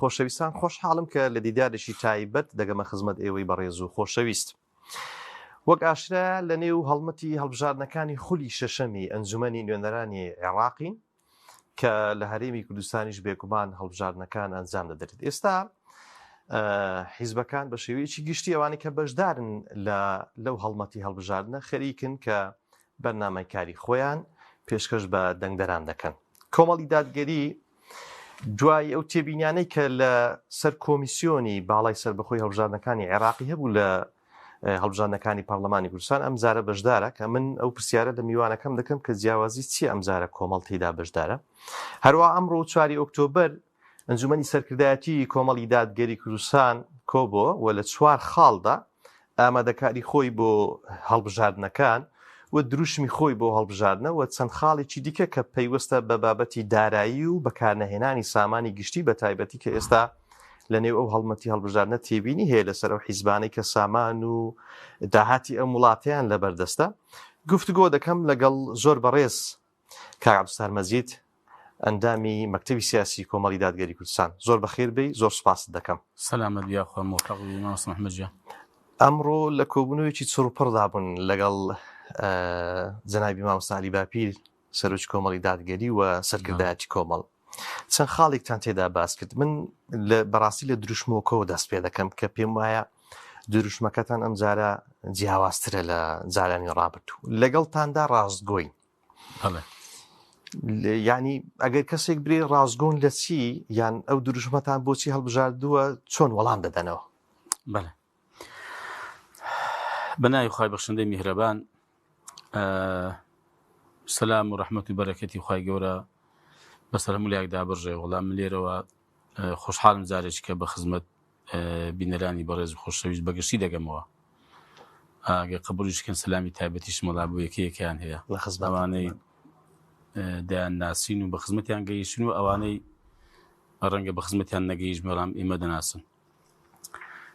خۆشەویستان خۆشحاڵم کە لە دیدارێکی تایبەت دەگەمە خزمەت ئێوەی بەڕێز و خۆشەویست. وەک ئاشرا لە نێو هەڵمەتی هەڵبژاردنەکانی خولی شەشەمی ئەنجومەنی نوێنەرانی عێراقین کە لە هەرێمی کوردستانیش بێگومان هەڵبژاردنەکان ئەنجام دەدرێت. ئێستا حیزبەکان بە شێوەیەکی گشتی ئەوانی کە بەشدارن لەو هەڵمەتی هەڵبژاردنە خەریکن کە بەرنامەکاری خۆیان پێشکەش بە دەنگدەران دەکەن. کۆمەڵی دادگەری دوای ئەو تێبینیانەی کە لە سەر کۆمیسیۆنی باڵای سەربەخۆی هەڵبژاردنەکانی عێراقی هەبوو لە هەڵبژاردنەکانی پەرلەمانی کوردستان ئەمجارە بەشدارە کە من ئەو پرسیارە لە میوانەکەم دەکەم کە جیاوازی چی ئەمجارە کۆمەڵ تێدا بەشدارە. هەروە ئەمڕۆ 4 ئۆکتۆبەر ئەنجومەنی سەرکردایەتی کۆمەڵی دادگەری کوردستان کۆبووە و لە 4 خاڵدا ئامادەکاری خۆی بۆ هەڵبژاردنەکان و دروشمی خۆی بۆ هەڵبژاردنە و چەند خاڵێکی دیکە کە پەیوەستە بە بابەتی دارایی و بەکارنەهێنانی سامانی گشتی بە تایبەتی کە ئێستا لە نێو ئەو هەڵمەتی هەڵبژاردنە تێبینی هەیە لەسەر ئەو حیزبانەی کە سامان و داهاتی ئەم وڵاتیان لەبەردەستە. گفتوگۆ دەکەم لەگەڵ زۆر بەڕێز کاک عەبدولستار مەجید ئەندامی مەکتەبی سیاسی کۆمەڵی دادگەری کوردستان. زۆر بەخێر بێی، زۆر سوپاست دەکەم. سەلامەت یاخوا مۆفەقی ماوەس محەممەد جان. ئەمڕۆ لە کۆبوونەوەیکی چڕوپڕدا بوون لەگەڵ جەنابی مامۆستا عەلی باپیر سەرۆکی کۆمەڵی دادگەری و سەرکردایەتی کۆمەڵ. چەند خاڵێکتان تێدا باس کرد. من بەڕاستی لە دروشمەوەکەوە دەست پێ دەکەم کە پێم وایە دروشمەکەتان ئەم جارە جیاوازترە لە جارانی ڕابردوو. لەگەڵتاندا ڕاستگۆین. یعنی ئەگەر کەسێک برێ ڕاستگۆن لە چی یان ئەو دروشمەتان بۆچی هەڵبژاردووە چۆن وەڵام دەدەنەوە؟ بەڵێ بەناوی خوای بەخشندەی میهرەبان، سەلام و ڕەحمەت و بەرەکەتی خوای گەورە بەسەر هەموو لایەکدا بڕژێ. وەڵام لێرەوە خۆشحاڵم جارێکی کە بە خزمەت بینەرانی بەڕێز و خۆشەویست بەگشتی دەگەمەوە. ئەگەر قبوڵیشکەن سەلامی تایبەتیش مەڵا بۆ یەکەیەکیان هەیە لە خزمەت ئەوانەی دایان ناسین و بە خزمەتیان گەیشتن و ئەوانەی ڕەنگە بە خزمەتیان نەگەیشت بەڵام ئێمە دەناسن.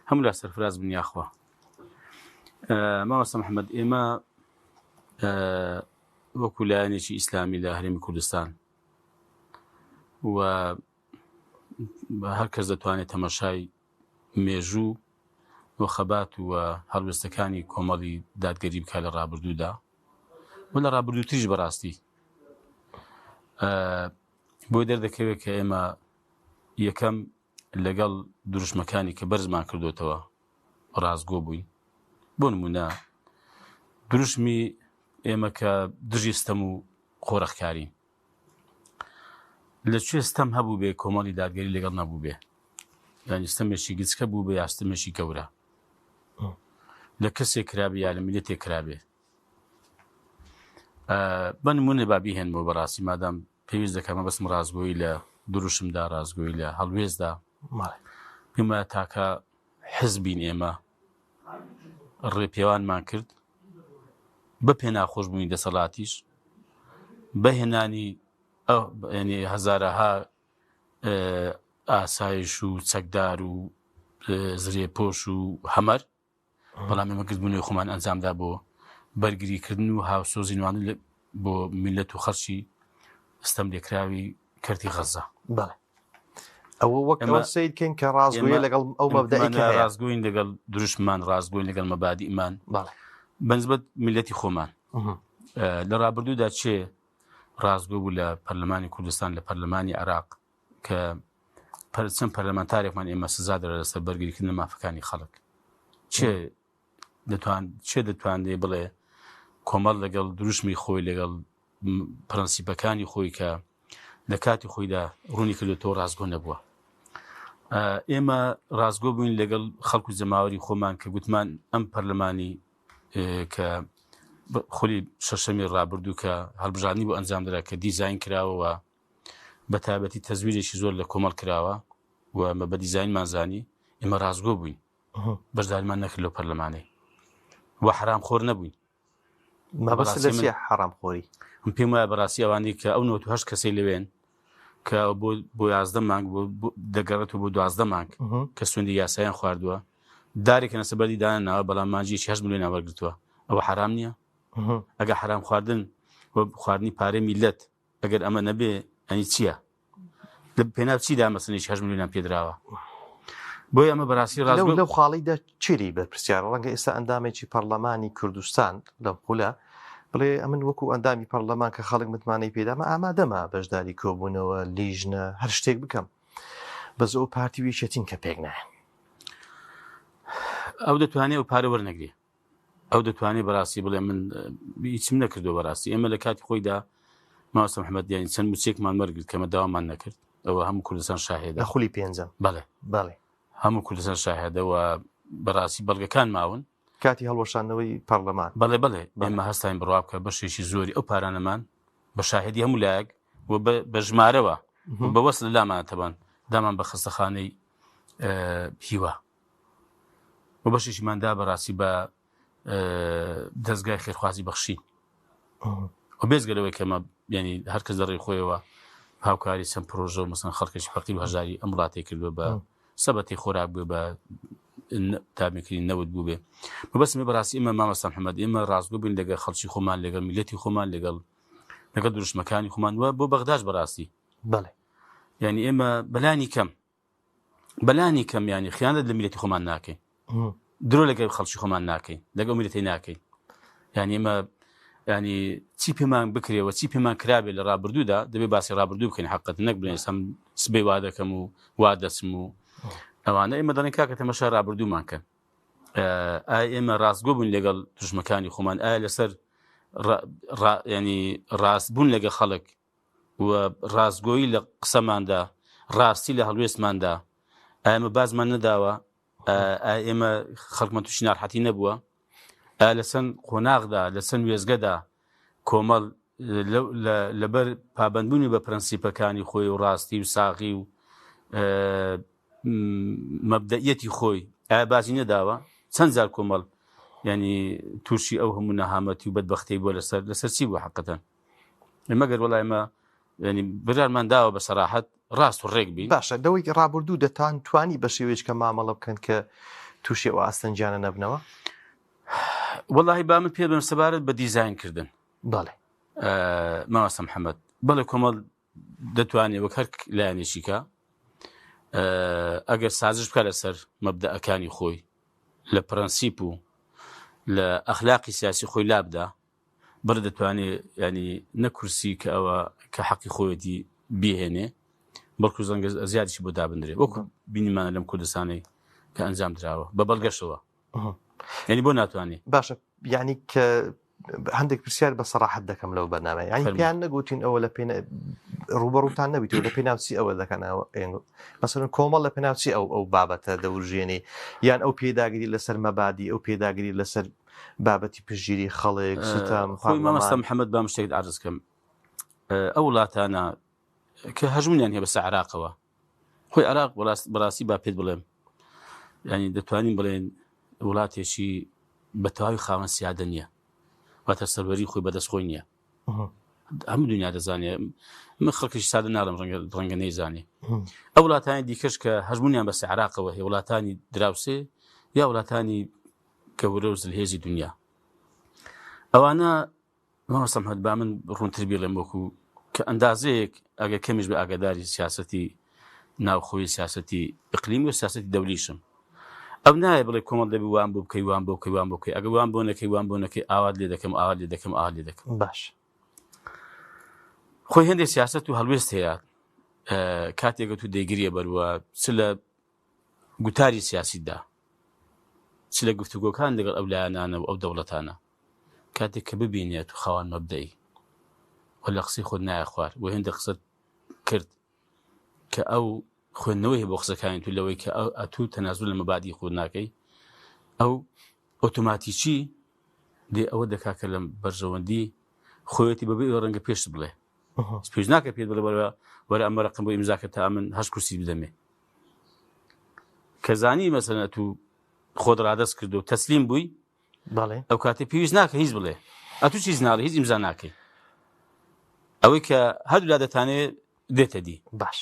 هەموو لا سەرفراز بن یاخوا. مامۆستا محەممەد، ئێمە وەکو لایەنێکی ئیسلامی لە هەرێمی کوردستان و هەر کەس دەتوانێت تەماشای مێژوو و خەبات و هەڵوێستەکانی کۆمەڵی دادگەری بکات لە ڕابردوودا و لە ڕابردووتریش بەڕاستی بۆی دەردەکەوێت کە ئێمە یەکەم لەگەڵ دروشمەکانی کە بەرزمان کردوتەوە ڕازگۆ بووین. بۆ نمونە دروشمی ئێمە کە دژی ستەم و خۆرەخکارین لەکوێ ستەم هەبوو بێ کۆمەڵی دادگەری لەگەڵ نەبوو بێ، یانی ستەمێکی گچکە بوو بێ یا ستەمێکی گەورە لە کەسێک کرابێ یا لە میلەتێک کرابێ. بە نمونە بابی هێنمەوە بەڕاستی مادام پێویست دەکەمە بەسم ڕازگۆیی لە دروشمدا ڕازگۆیی لە هەڵوێزدا پێم وایە تاکە حزبین ئێمە ڕێپێوانمان کرد بە پێ ناخۆشبوونی دەسەڵاتیش بە هێنانی ینی هەزارەها ئاسایش و چەکدار و زرێپۆش و هەمەر، بەڵام ئێمە کردبوونەوەی خۆمان ئەنجامدا بۆ بەرگریکردن و هاوسۆزی نوان بۆ میلەت و خەڵکی ستەم لێکراوی کەرتی غەزە. بەڵێ ئەوە وەکەوە سیدکەین کە ڕازگۆیە لەگەڵ ئەو مەبدەئێکە ڕازگۆین لەگەڵ دروشممان، ڕازگۆین لەگەڵ مەبادیئمان بەنسبەت میلەتی خۆمان. لە ڕابردوودا چێ ڕازگۆ بوو لە پەرلەمانی کوردستان لە پەرلەمانی عێراق کە چەند پەرلەمانتارێکمان ئێمە سزا دەرە لەسەر بەرگریکردن مافەکانی خەڵک. چێ دەتوانێ بڵێ کۆمەڵ لەگەڵ دروشمی خۆی لەگەڵ پرەنسیپەکانی خۆی کە لە کاتی خۆیدا ڕوونی کردوتەوە ڕازگۆ نەبووە. ئێمە ڕازگۆ بووین لەگەڵ خەڵک و جەماوەری خۆمان کە گوتمان ئەم پەرلەمانی کە خولی شەشەمی ڕابردوو کە هەڵبژاردنی بۆ ئەنجام درا کە دیزاین کراوەوە بە تایبەتی تەزویرێکی زۆر لە کۆمەڵ کراوە و ئەمە بە دیزاینمان زانی، ئێمە ڕازگۆ بووین بەشداریمان نەکرد لەو پەرلەمانەی و حرام خۆر نەبووین. مەبەست لەچیە حرام خۆری؟ پێم وایە بەڕاستی ئەوانەی کە ئەو 98 کەسەی لەوێن کە بۆ 11 مانگ دەگەڕێتەوە بۆ 12 مانگ کە سوێندی یاساییان خواردووە، دارێکە نەسەبەری دانەوە بەڵام مانجیی 8 ملیۆن وەرگرتووە. ئەوە حرام نییە؟ ئەگە حرام خواردن و خواردنی پارەی میلەت ئەگەر ئەمە نەبێ ئەنی چییە؟ لە پێناوچیدا مەسنیش 8 میلیۆن پێدراوە بۆی ئەمە بەڕاستی ڕاست لەو خاڵیدا چێری بەرپرسیار ڕەنگە ئێستا ئەندامێکی پەرلەمانی کوردستان لەم قولە بڵێ ئەمن وەکو ئەندامی پەرلەمان کە خەڵک متمانەی پێدامە ئامادەمە بەشداری کۆبوونەوە لیژنە هەر شتێک بکەم بەز ئەو پارتی ویشەتین کە پێک نایە ئەو دەتوانێت و پارە وەرنەگرێ ئەو دەتوانێت بەڕاستی بڵێ من هیچم نەکردو بەڕاستی ئێمە لە کاتی خۆیدا ماوەسە محەممەد یانی چەند موچێکمان وەرگرت کەمە داوامان نەکرد ئەوە هەموو کوردستان شاهێدە خولی پێنجەم بەڵێ هەموو کوردستان شاهێدەوە بەڕاستی بەڵگەکان ماون کاتی هەڵوەشانەوەی پەرلەمان بەڵێ ئێمە هەستاین بڕوا بکە بەشێکی زۆری ئەو پارانەمان بە شاهێدی هەموو لایەک و بە ژمارەوە بەوەست لە لامانەتەبان دامان بە خستەخانەی هیوا و بەشێکیماندا بەڕاستی بە دەستگای خێرخوازی بەخشین و بێزگەلەوەی کەمە ینی هەرکەس دەڕێی خۆیەوە هاوکاری چەند پرۆژە و مەسەن خەڵکەشی فەقیر و هەژاری ئەم وڵاتی کردووە بە سەبەتی خۆراک بووە بە تابیکردنی نەوت بوو بێ بەسمێ بەڕاستی ئێمە مامەستا محەممەد ئێمە ڕاستگۆ بووین لەگەڵ خەڵکی خۆمان لەگەڵ میلەتی خۆمان لەگەڵ دروشمەکانی خۆمان وە بۆ بەغداش بەڕاستی بەڵێ ینی ئێمە بەلانی کەم ینی خیانەت لە میلەتی خۆمان ناکەین درۆ لەگەڵ خەڵکی خۆمان ناکەین لەگەڵ میلەتی ناکەین ینی ئێمە ینی چی پێمان بکرێەوە چی پێمان کرابێت لە ڕابردوودا دەبێ باسی ڕابردوو بکەین حقت نەک بڵێن هەم سبەی وا دەکەم و وا دەچم و ئەوانە ئێمە دەڵێن کاکە تەماشا ڕابردوومان کەن ئایا ئێمە ڕاستگۆ بوون لەگەڵ دژمەکانی خۆمان ئایا لەسەر ینی ڕاستبوون لەگە خەڵک و ڕاستگۆیی لە قسەماندا ڕاستی لە هەڵوێستماندا ئەمە بازمان نەداوە ئێمە خەڵکمان تووشی ناڕحەتی نەبووە لەسەن قۆناغدا لەسەن وێزگەدا کۆمەڵ لەبەر پابندبوونی بە پرەنسیپەکانی خۆی و ڕاستی و ساغی و مەبدەئیەتی خۆی ئایا بازی نەداوە چەند جار کۆمەڵ ینی تووشی ئەو هەموو نەهامەتی و بەدبەختەی بووە لەسەر چی بووە حەقەتەن مەگەر وەڵای ئێمە ینی برارمان داوە بە سەراحەت ڕاست و ڕێک بین باشە دەوەی ڕابردوو دەتان توانی بە شێوەیەک کە مامەڵە بکەن کە تووشی ئەو ئاستەنجانە نەبنەوە وەڵاهی با من پێ بم سەبارەت بە دیزاین کردن بەڵێ مامەسە محەممەد بەڵێ کۆمەڵ دەتوانێت وەک هەر لایەنێکیکە ئەگەر سازش بکە لەسەر مەبدەئەکانی خۆی لە پرەنسیپ و لە ئەخلاقی سیاسی خۆی لابدا بڕ دەتوانێت ینی نەکورسی کە ئەوە کە حەقی خۆیەتی بهێنێ بەڵکو زەنگە زیادیشی بۆ دابدرێ وەکو بینیمانە لەم کوردستانی کە ئەنجام درراوە بە بەڵگەشەوە ینی بۆ ناتوانێت باشە یعنی کە هەندێک پرسیار بە سەراحەت دەکەم لەو بەرنامە ینی پێیان نەگوتین ئەوە لە ڕوبەڕووتان نەبییت و لە پێناوچی ئەوە دەکەنەوە مەسەن کۆمەڵ لە پێناوچی ئەو بابەتە دەورژێنێ یان ئەو پێداگیری لەسەر مەبادی ئەو پێداگیری لەسەر بابەتی پشگیری خەڵک سوتام خۆی مامەستا محەممەد بام شتێک عرض بکەم ئەو وڵاتانە کە هەژمونیان هەیە بەسە عراقەوە خۆی عراق بەڕاستی با پێت بڵێم ینی دەتوانین بڵێن وڵاتێکی بە تەواوی خاوەن سیادە نییە واتە سەروەری خۆی بەدەست خۆی نییە هەموو دنیا دەزانێ من خەڵکیش سادە ناڵم ڕەنگە نەیزانێ ئەو وڵاتانی دیکەش کە هەژمونیان بەسە عراقەوە هەیە وڵاتانی دراوسێ یا وڵاتانی گەورە و زلهێزی دنیا ئەوانە مامەستا محەممەد با من ڕوونتر بێڵێم وەکو کە ئەندازەیەک ئەگە کەمیش بە ئاگاداری سیاسەتی ناوخۆی سیاسەتی ئیقلیمی و سیاسەتی دەولیشم ئەو نایە بڵێ کۆمەڵ دەبی وان بۆ بکەی وان بۆ بکەی وان بۆ بکەی ئەگە وان بۆ نەکەی وان بۆ نەکەی ئاوات لێ دەکەم ئاوات لێ دەکەم ئاوات لێ دەکەم باش خۆی هەندێک سیاسەت و هەڵوێست هەیە کاتێکە تو دەیگریە بەروە چ لە گوتاری سیاسیدا چ لە گفتوگۆکان لەگەڵ ئەو لایەنانە و ئەو دەوڵەتانە کاتێک کە ببینێت و خاوەن مەبدەئی و لە قسەی خۆت نایە خوار و هێندە قسەت کرد کە ئەو خوێندنەوەی بۆ قسەکانی تو لەوەی کە ئەتوو تەنازول لە مەبادی خۆت ناکەی ئەو ئۆتۆماتیکی دێ ئەوە دەکا کە لە بەرژەوەندی خۆیەتی بەبێ ڕەنگە پێش بڵێ پێش ناکە پێت بڵێ وەرە ئەمە ڕقم بۆ ئیمزاکە تا من 8 کورسی بدەمێ کە زانی مەسەلەن تو خۆت ڕادەست کرد و تەسلیم بووی ئەو کاتێ پێویست ناکە هیچ بڵێ ئەتو چیز ناڵێ هیچ ئیمزا ناکەی ئەوەی کە هەردوو لا دەتانێت دێتە دی باش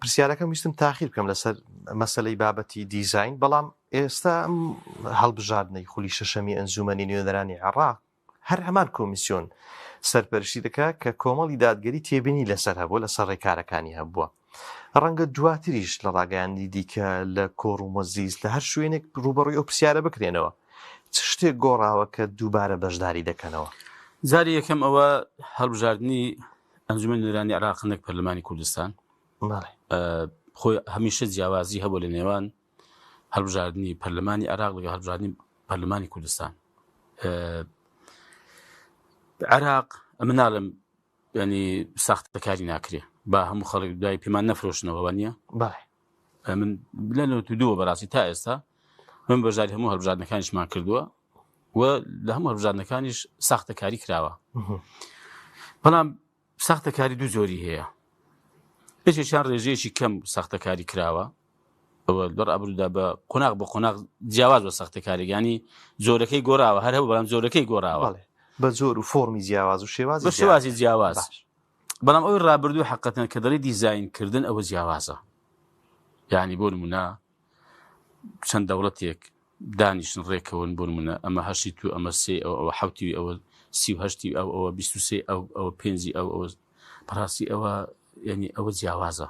پرسیارەکەم ویستم تاخیر بکەم لەسەر مەسەلەی بابەتی دیزاین بەڵام ئێستا ئەم هەڵبژاردنەی خولی شەشەمی ئەنجومەنی نوێنەرانی عێراق هەر هەمان کۆمیسیۆن سەرپەرشتی دەکات کە کۆمەڵی دادگەری تێبینی لەسەر هەبووە لەسەر ڕێکارەکانی هەبووە. ڕەنگە دواتریش لە ڕاگەیاندی دیکە لە کۆڕ و مۆزیز لە هەر شوێنێک ڕوبەڕووی ئەو پرسیارە بکرێنەوە چ شتێک گۆڕاوە کە دووبارە بەشداری دەکەنەوە؟ جاری یەکەم ئەوە هەڵبژاردننی ئەنجومەن نوێرانی عێراق نەک پەرلەمانی کوردستان خۆی هەمیشە جیاوازی هەبوو لە نێوان هەڵبژاردننی پەرلەمانی عێراق لەگەڵ هەڵبژاردننی پەرلەمانی کوردستان. عێراق ئەمە ناڵم ینی ساختەکاری ناکرێ با هەموو خەڵک دوای پێمان نەفرۆشنەوە نییە من لە دووە بەڕاستی تا ئێستا من بەژاری هەموو هەڵبژاردنەکانیشمان کردووە و لە هەموو هەڵبژاردنەکانیش ساختەکاری کراوە. بەڵام ساختەکاری دوو زۆری هەیە. یەکێکیان ڕێژەیەکی کەم ساختەکاری کراوە ئەوە لەڕ ئەبرودا بە قۆناغ بە قۆناغ جیاواز بە ساختەکاریەکانی زۆرەکەی گۆڕاوە هەر هەبوو بەڵام زۆرەکەی گۆڕاوە بە زۆر و فۆرمی جیاواز و بە شێوازی جیاواز. بەڵام ئەوی ڕابردوو حەقەتەن کە دەڵی دیزاینکردن ئەوە جیاوازە. یعنی بۆ نمونە چەند دەوڵەتێک دانیشن ڕێکەوەن بۆ نمونە ئەمە هەشتی تو ئەمە سێ ئەوە حوتی ئەوە 38 ئەوە 23 ئەوە 5 ئەوە بەڕاستی ئەوە ینی ئەوە جیاوازە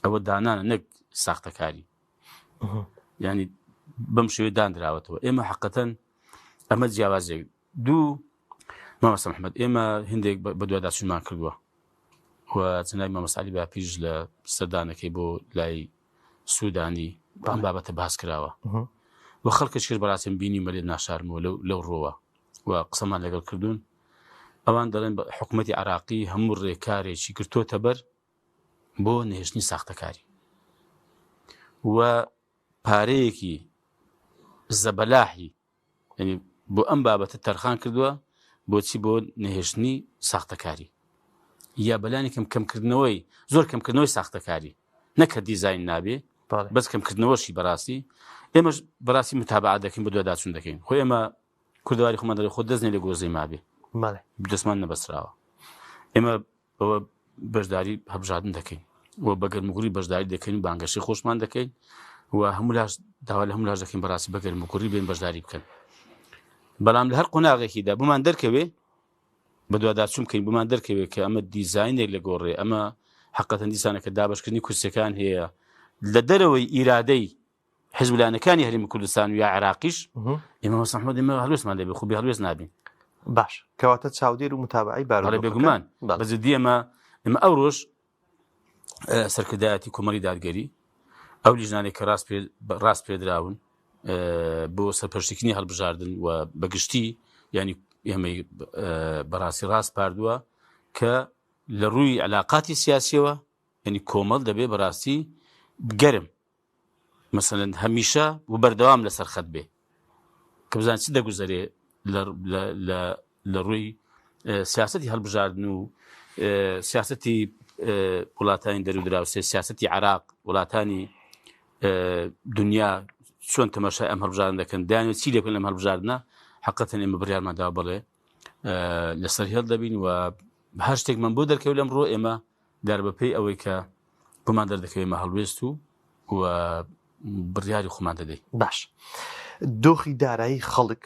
ئەوە دانانە نەک ساختەکاری ینی بەم شێوەیە دانراوەتەوە. ئێمە حەقەتەن ئەمە جیاوازێک دوو مامۆستا محەممەد ئێمە هەندێک بە دوواداچوونمان کردووە و جەنابی مامۆستا عەلی باپیرش لە سەردانەکەی بۆ لای سوودانی ئەم بابەتە باس کراوە و خەڵکەش کرد بەڕاستیم بینی مەلێ ناشارمەوە لەو ڕۆوە و قسەمان لەگەڵ کردوون. ئەوان دەڵێن حکوومەتی عێراقی هەموو ڕێکارێکی کردوتە بەر بۆ نهێشتنی ساختەکاری و پارەیەکی زەبەلاحی ینی بۆ ئەم بابەتە تەرخان کردووە بۆچی بۆ نهێشتنی ساختەکاری یا بەلانی کەمکردنەوەی زۆر کەمکردنەوەی ساختەکاری نەکە دیزاین نابێ بەس کەمکردنەوەشی بەڕاستی ئێمەش بەڕاستی متابعات دەکەین بە دوواداچوون دەکەین. خۆی ئێمە کوردەواری خۆمان دەڵێ خۆ دەستنێ لە گۆزەی مابێ دەستمان نەبەسراوە. ئێمە ئەوە بەشداری هەڵبژاردن دەکەین و بە گەرموگوڕی بەشداری دەکەین و بانگەشەی خۆشمان دەکەین و هەموو لاش داوا لە هەموو لاش دەکەین بەڕاستی بە گەرموگوڕی بێن بەشداری بکەن. بەڵام لە هەر قۆناغێکیدا بمان دەرکەوێ بە دوواداچوون بکەین بمان دەرکەوێت کە ئەمە دیزاینێک لە گۆڕێ ئەمە حەقەتەن دیسانەکە دابشکردنی کورسەکان هەیە لە دەرەوەی ئیرادەی حیزبولانەکانی هەرێمی کوردستان و یا عێراقیش ئێمە مامۆستا محەممەد ئێمە هەڵوێستمان دەبێت خوبی هەڵوێست نابین. باش کەواتە چاودێر و متابعی بارەڵێ بێگومان بەجددی ئێمە ئەو ڕۆژ سەرکردایەتی کۆمەڵی دادگەری ئەو لیژنانێک کە ڕاست پێدراون بۆ سەرپەرشتیکردنی هەڵبژاردن و بەگشتی ینی ئێمەی بەڕاستی ڕاست پاردووە کە لە ڕووی علاقاتی سیاسیەوە ینی کۆمەڵ دەبێ بەڕاستی گەرم مەسەلەن هەمیشە و بەردەوام لەسەر خەت بێ کە بزانین چی دەگوزەرێ لە ڕووی سیاسەتی هەڵبژاردن و سیاسەتی وڵاتانی دەرودراوسێ سیاسەتی عێراق وڵاتانی دنیا چۆن تەماشای ئەم هەڵبژاردن دەکەن دایانوێت چی لێکن لەم هەڵبژاردنە حەقەتەن ئێمە بڕیارماندا بڵێ لەسەر هێڵ دەبین و هەر شتێکمان بۆ دەرکەوت لەم ڕۆ ئێمە داربەپێی ئەوەی کە بۆمان دەردەکەوێمە هەڵوێست و بڕیاری خۆمان دەدەین. باش دۆخی دارایی خەڵک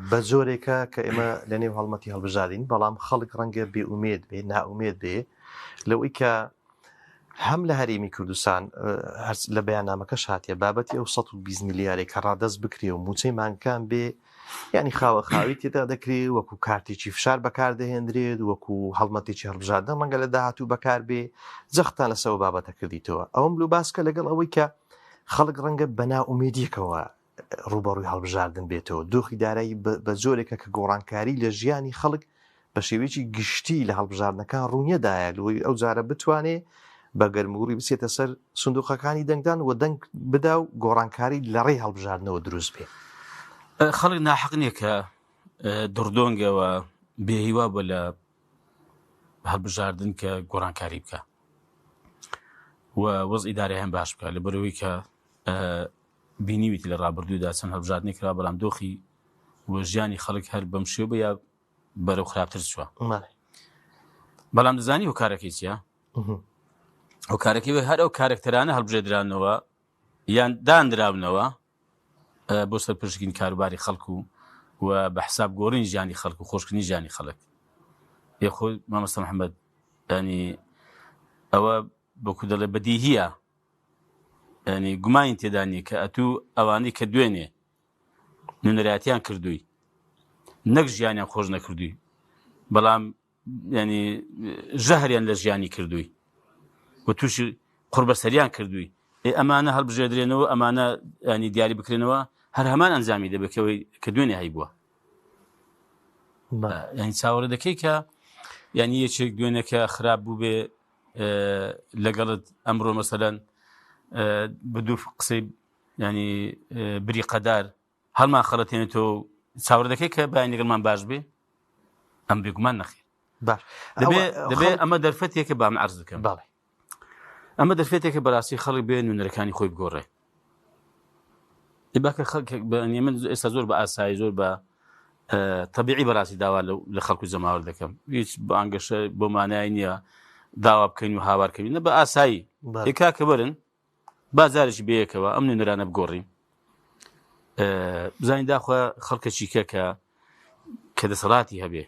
بە زۆرێکە کە ئێمە لە نێو هەڵمەتی هەڵبژاردین بەڵام خەڵک ڕەنگە بێئومێد بێ نائومێد بێ لەوەی کە هەم لە هەرێمی کوردستان لە بەیاننامەکەش هاتیە بابەتی ئەو 120 میلیارێک کە ڕادەست بکرێ و موچەی مانکان بێ ینی خاوە خاوی تێدا دەکرێت وەکو کارتێکی فشار بەکاردەهێنرێت وەکو هەڵمەتێکی هەڵبژاردن ڕەنگە لە داهاتوو بەکار بێ جەختان لەسەوە بابەتە کردیتەوە ئەوەم لو باسکە لەگەڵ ئەوەی کە خەڵک ڕەنگە بە نائومێدیەکەوە ڕوبەڕووی هەڵبژاردن بێتەوە دۆخی دارایی بە زۆرێکە کە گۆڕانکاری لە ژیانی خەڵک بە شێوەیەکی گشتی لە هەڵبژاردنەکان ڕوونیەدایە لەوەی ئەو جارە بتوانێت بە گەرموگوڕی بچێتە سەر سندوقەکانی دەنگدان و دەنگ بدا و گۆڕانکاری لە ڕێی هەڵبژاردنەوە دروست بێ. خەڵک ناحەق نییە کە دڕدۆنگەوە بێهیوا بە لە هەڵبژاردن کە گۆڕانکاری بکە و وەزئی ئیدارە هەم باش بکە لە بەرەوەی کە بینیویتی لە ڕابردوودا چەند هەڵبژاردنی کرا بەڵام دۆخی و ژیانی خەڵک هەر بەم شێوە بە یا بەرەو خراپتر چووە. بەڵام دەزانی هۆکارەکەی چییە؟ هۆکارەکەی هەر ئەو کارکتەرانە هەڵبژێدرانەوە یان دانراونەوە بۆ سەرپەرشتکردنی کاروباری خەڵک و و بە حساب گۆڕین ژیانی خەڵک و خۆشکردنی ژیانی خەڵک یەخۆ مامۆستا محەممەد ینی ئەوە بەکو دەڵێ بەدیهیە ینی گومانی تێدانی کە ئەتوو ئەوانەی کە دوێنێ نونەراتیان کردووی نەک ژیانیان خۆش نەکردووی بەڵام ینی ژەهریان لە ژیانی کردووی و تووشی قوربەسەریان کردووی ئەمانە هەڵبژێدرێنەوە ئەمانە ینی دیاری بکرێنەوە هەر هەمان ئەنجامی دەبێتەوەی کە دوێنێ هەی بووە ینی چاوەڕێ دەکەی کە ینی یەکێک دوێنێکە خراپ بوو بێ لەگەڵت ئەمڕۆ مەسەلەن بدوو قسەی ینی بری قەدار هەڵمان خەڵەتێنێتەوە چاوەڕێ دەکەی کە بایان لەگەڵمان باش بێ ئەم بێگومان نەخێر دەبێ ئەمە دەرفەتێکە بام عەرز دەکەم ئەمە دەرفێتێکە بەڕاستی خەڵک بێ نونەرەکانی خۆی بگۆڕێ باکە خەڵک من ئێستا زۆر بە ئاسایی زۆر بە تەبیعی بەڕاستی داوا لە خەڵکو جەماوەر دەکەم هیچ بانگەشە بۆ مانای نییە داوا بکەین و هاوارکەین نە بە ئاسایی کاکە بەرن بازارێکی بەیەکەوە ئەم نونەرانە بگۆڕین بزانین داخوا خەڵکەکی کە دەسەڵاتی هەبێ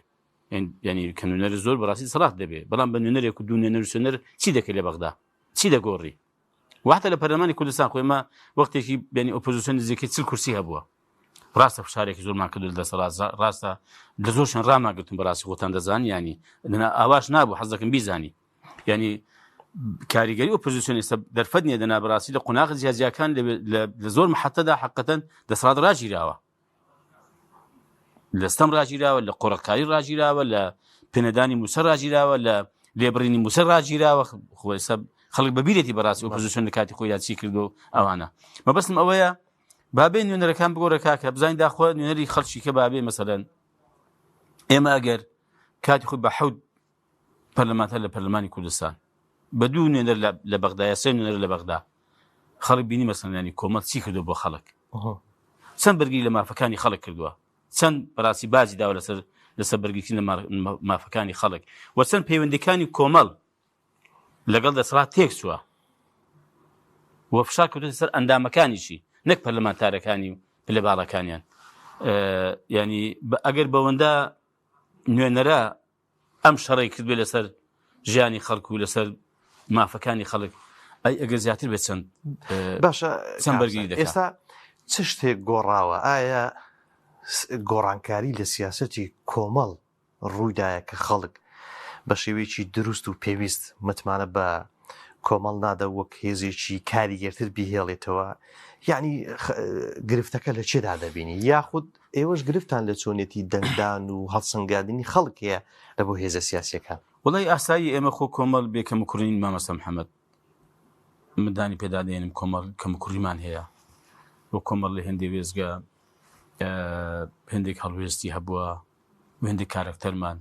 ینی کە نونەر زۆر بەڕاستی دەسەڵات دەبێ بەڵام بە نونەرێک و دوو نونەر و سێنەر چی دەکەی لە بەغدا چی دەگۆڕی وحتە لە پەرلەمانی کوردستان خۆی وەختێکی ینی ئۆپۆزیسیۆن نزیکەی 40 کورسی هەبووە ڕاستە فشارێکی زۆرمان کردو لە دەسەڵات ڕاستە لە زۆرشان ڕاماگرتون بەڕاستی خۆتان دەزانین ینی ئاواش نابوو حەز دەکەم بیزانی ینی کاریگەری ئۆپۆزیسیۆن ئێستا دەرفەت نییە دەنا بەڕاستی لە قوناغ جیاجیەکان لە زۆر محەتەدا حەقەتەن دەسەڵات ڕاگیراوە لە ستەم ڕاگیراوە لە قۆڕەکاری ڕاگیراوە لە پێنەدانی موسە ڕاگیراوە لە لێبڕینی موسە ڕاگیراوە خۆی خەڵک بەبیرێتی بەڕاستی ئۆپۆزیسیۆن لە کاتی خۆی چی کردو ئەوانە مەبەستم ئەوەیە بابێ نوێنەرەکان بگۆڕە کاکە بزانین داخوا نوێنەری خەڵکی کە بابێ مەسەلەن ئێمە ئەگەر کاتی خۆی بە حەوت پەرلەمانتە لە پەرلەمانی کوردستان بە دوو نوێنەر لە بەغدایە سێ نوێنەر لە بەغدا خەڵک بینی مەسەلەن ینی کۆمەڵ چی کردو بۆ خەڵک چەند بەرگری لە مافەکانی خەڵک کردووە چەند بەڕاستی بازی داوە لەسەر بەرگریکردن لە مافەکانی خەڵک و چەند پەیوەندیەکانی کۆمەڵ لەگەڵ دەسەڵات تێک چووە وە فشار کردوتە سەر ئەندامەکانیشی نەک پەرلەمانتارەکانی و پلەباڵەکانیان ینی ئەگەر بەوەندا نوێنەرە ئەم شەڕی کردوێ لەسەر ژیانی خەڵک و لەسەر مافەکانی خەڵک ئەی ئەگەر زیاتر بێت باشە چەند بەرگری دەکات ئێستا چ شتێک گۆڕاوە ئایا گۆڕانکاری لە سیاسەتی کۆمەڵ ڕوویدایە کە خەڵک بە شێوەیەکی دروست و پێویست متمانە بە کۆمەڵ نادە وەک هێزێکی کاریگەرتر بیهێڵێتەوە یعنی گرفتەکە لە چێدا دەبینی یاخود ئێوەش گرفتان لە چۆنێتی دەنگدان و هەڵسەنگاندنی خەڵکەیە لە بۆ هێزە سیاسیەکان وڵی ئاسایی ئێمە خۆ کۆمەڵ بێکەم کوڕین مامەستا محەممەد مدانی پێدادێنم کۆمەڵ کەم کوڕیمان هەیە بۆ کۆمەڵ لە هێندی وێزگە هێندێک هەڵوێستی هەبووە هێندێک کارکتەرمان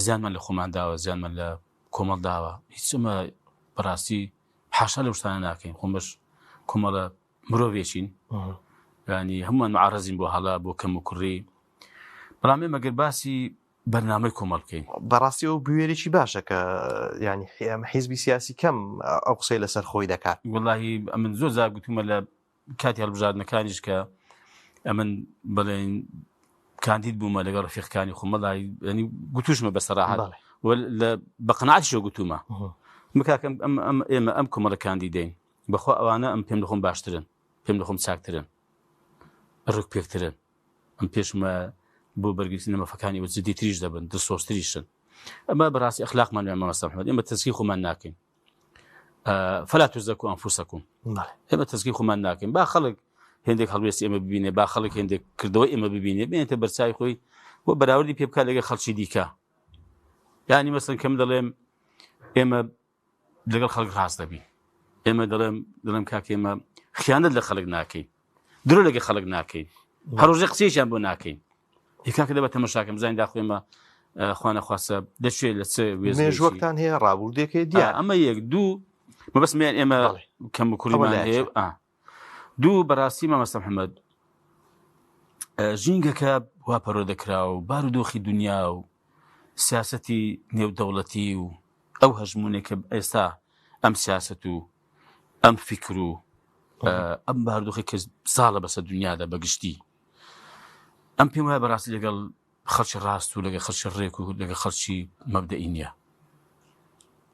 زیانمان لە خۆمان داوە زیانمان لە کۆمەڵ داوە هیچمە بەڕاستی حاشا لە شتانە ناکەین خۆمەش کۆمەڵە مرۆڤێکین ینی هەمومان معارەزین بۆ هەڵا بۆ کەم و کوڕی بەڵام ئێمە گەر باسی بەرنامەی کۆمەڵ بکەین بەڕاستی ئەو بوێرێکی باشە کە ینی حیزبی سیاسی کەم ئەو قسەی لەسەر خۆی دەکات وڵی ئەمن زۆر زار گوتومە لە کاتی هەڵبژاردنەکانیش کە ئەمن بڵێن کاندید بوومە لەگەڵ ڕەفیقەکانی خۆمەڵای ینی گوتوشمە بەسەراحەت بە قەناعەتیشەوە گوتومە مکاکەم ئێمە ئەم کۆمەڵە کاندیدین بەخوا ئەوانە ئەم پێم دەخۆم باشترن پێم دەخۆم چاکترن ڕوک پێکترن ئەم پێشمە بۆ بەرگریکردنە مەفەکانی وە جدی تریش دەبن دڵسۆزتریشن ئەمە بەڕاستی ئەخلاقمان وێ مامۆستا محەممەد ئێمە تەزکیی خۆمان ناکەین فەلا تزەکو ئەنفوسەکوم ئێمە تەزکیی خۆمان ناکەین با خەڵک هێندێک هەڵوێستی ئێمە ببینێ با خەڵک هێندێک کردەوە ئێمە ببینێ بێنێتە بەرچاوی خۆی بۆ بەراوردی پێ بکات لەگەڵ خەڵکی دیکە یعنی مەسەڵەن کەم دەڵێم ئێمە لەگەڵ خەڵک ڕاست دەبین ئێمە دەڵێم کاکە ئێمە خیانەت لە خەڵک ناکەین درۆ لەگەڵ خەڵک ناکەین هەڕۆژێ قسەیەکیان بۆ ناکەین کاکە دەبێت تەماشاکەم زانین داخۆ ئێمە خوا نەخواسە دەچێت لە چ مێژوەکتان هەیە ڕابوردێکی دیار ئەمە یەک دوو مەبەستمیان ئێمە کەم و کوڕیمان هەیە دوو بەڕاستی مامۆستا محەممەد ژینگەکە وا پەرۆ دەکراوە و بارودۆخی دنیا و سیاسەتی نێودەوڵەتی و ئەو هەژمونێکە ئێستا ئەم سیاسەت و ئەم فیکر و ئەم بارودۆخی کە ساڵە بەسەر دنیادا بەگشتی ئەم پێم وایە بەڕاستی لەگەڵ خەڵکی ڕاست و لەگەڵ خەڵکی ڕێک و لەگەڵ خەڵکی مەبدەئی نییە.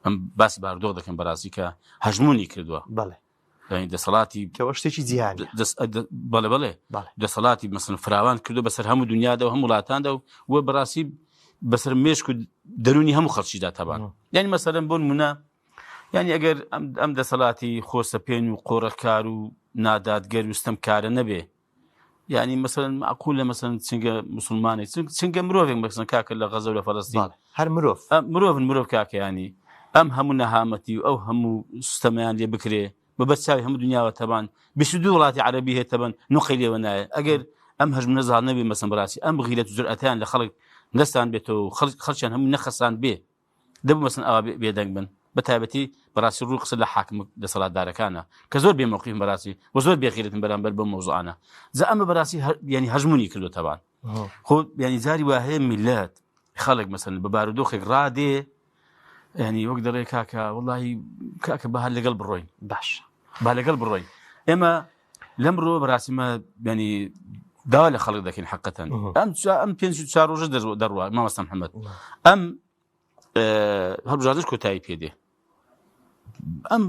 ئەم باسی بارودۆخ دەکەم بەڕاستی کە هەژمونی کردووە بەڵێ دەسەڵاتی کەەوە شتێکی جیهانی بەڵێ دەسەڵاتی مەسن فراوان کردو بەسەر هەموو دنیادا و هەموو وڵاتاندا و وە بەڕاستی بەسەر مێشک و دەرونی هەموو خەڵکیدا تەبان. یعنی مەسەلەن بۆ نمونە یعنی ئەگەر ئەم دەسەڵاتی خۆسەپێن و قۆڕەکار و نادادگەر و ستەمکارە نەبێ، یعنی مەسەلەن معقولە مەسەلەن چنگە موسڵمانی چنگە مرۆڤێک مەسەلەن کاکە لە غەزە و لە فەڵەستین هەر مرۆڤ کاکە ینی ئەم هەموو نەهامەتی و ئەو هەموو سیستەمەیان لێ بکرێ بەبەرچاوی هەموو دنیاوە تەبان 22 وڵاتی عەرەبی هەیە تەبەن نوقی لێوە نایە. ئەگەر ئەم هەژم نەزار نەبێ مەسەن بەڕاستی ئەم غیرەت و جورئەتیان لە خەڵک نەستان بێتەوە و خەڵکیان هەموو نەخەسان بێ دەبوو مەسەن ئەوا بێدەنگ بن بە تایبەتی بەڕاستی ڕوو قسە لە حاکم دەسەڵاتدارەکانە کە زۆر بێمەوقیف بەڕاستی و زۆر بێخیرەتن بەرامبەر بەم مەوزوعانە. جا ئەمە بەڕاستی ینی هەژمونی کردو تەبان خۆ ینی جاری وا هەیە میلەت خەڵک مەسەن بە بارودۆخێک ڕادێ ینی وەک دەڵێ کاکە وەڵاهی کاکە بە هەر لەگەڵ بڕۆین باش با لەگەڵ بڕۆین. ئێمە لەمڕۆ بەڕاستیمە ینی داوا لە خەڵک دەکەین حەقەتەن ئەم 5 ڕۆژە دەڕوا مامەستا محەممەد ئەم هەڵبژاردنش کۆتایی پێدێ ئەم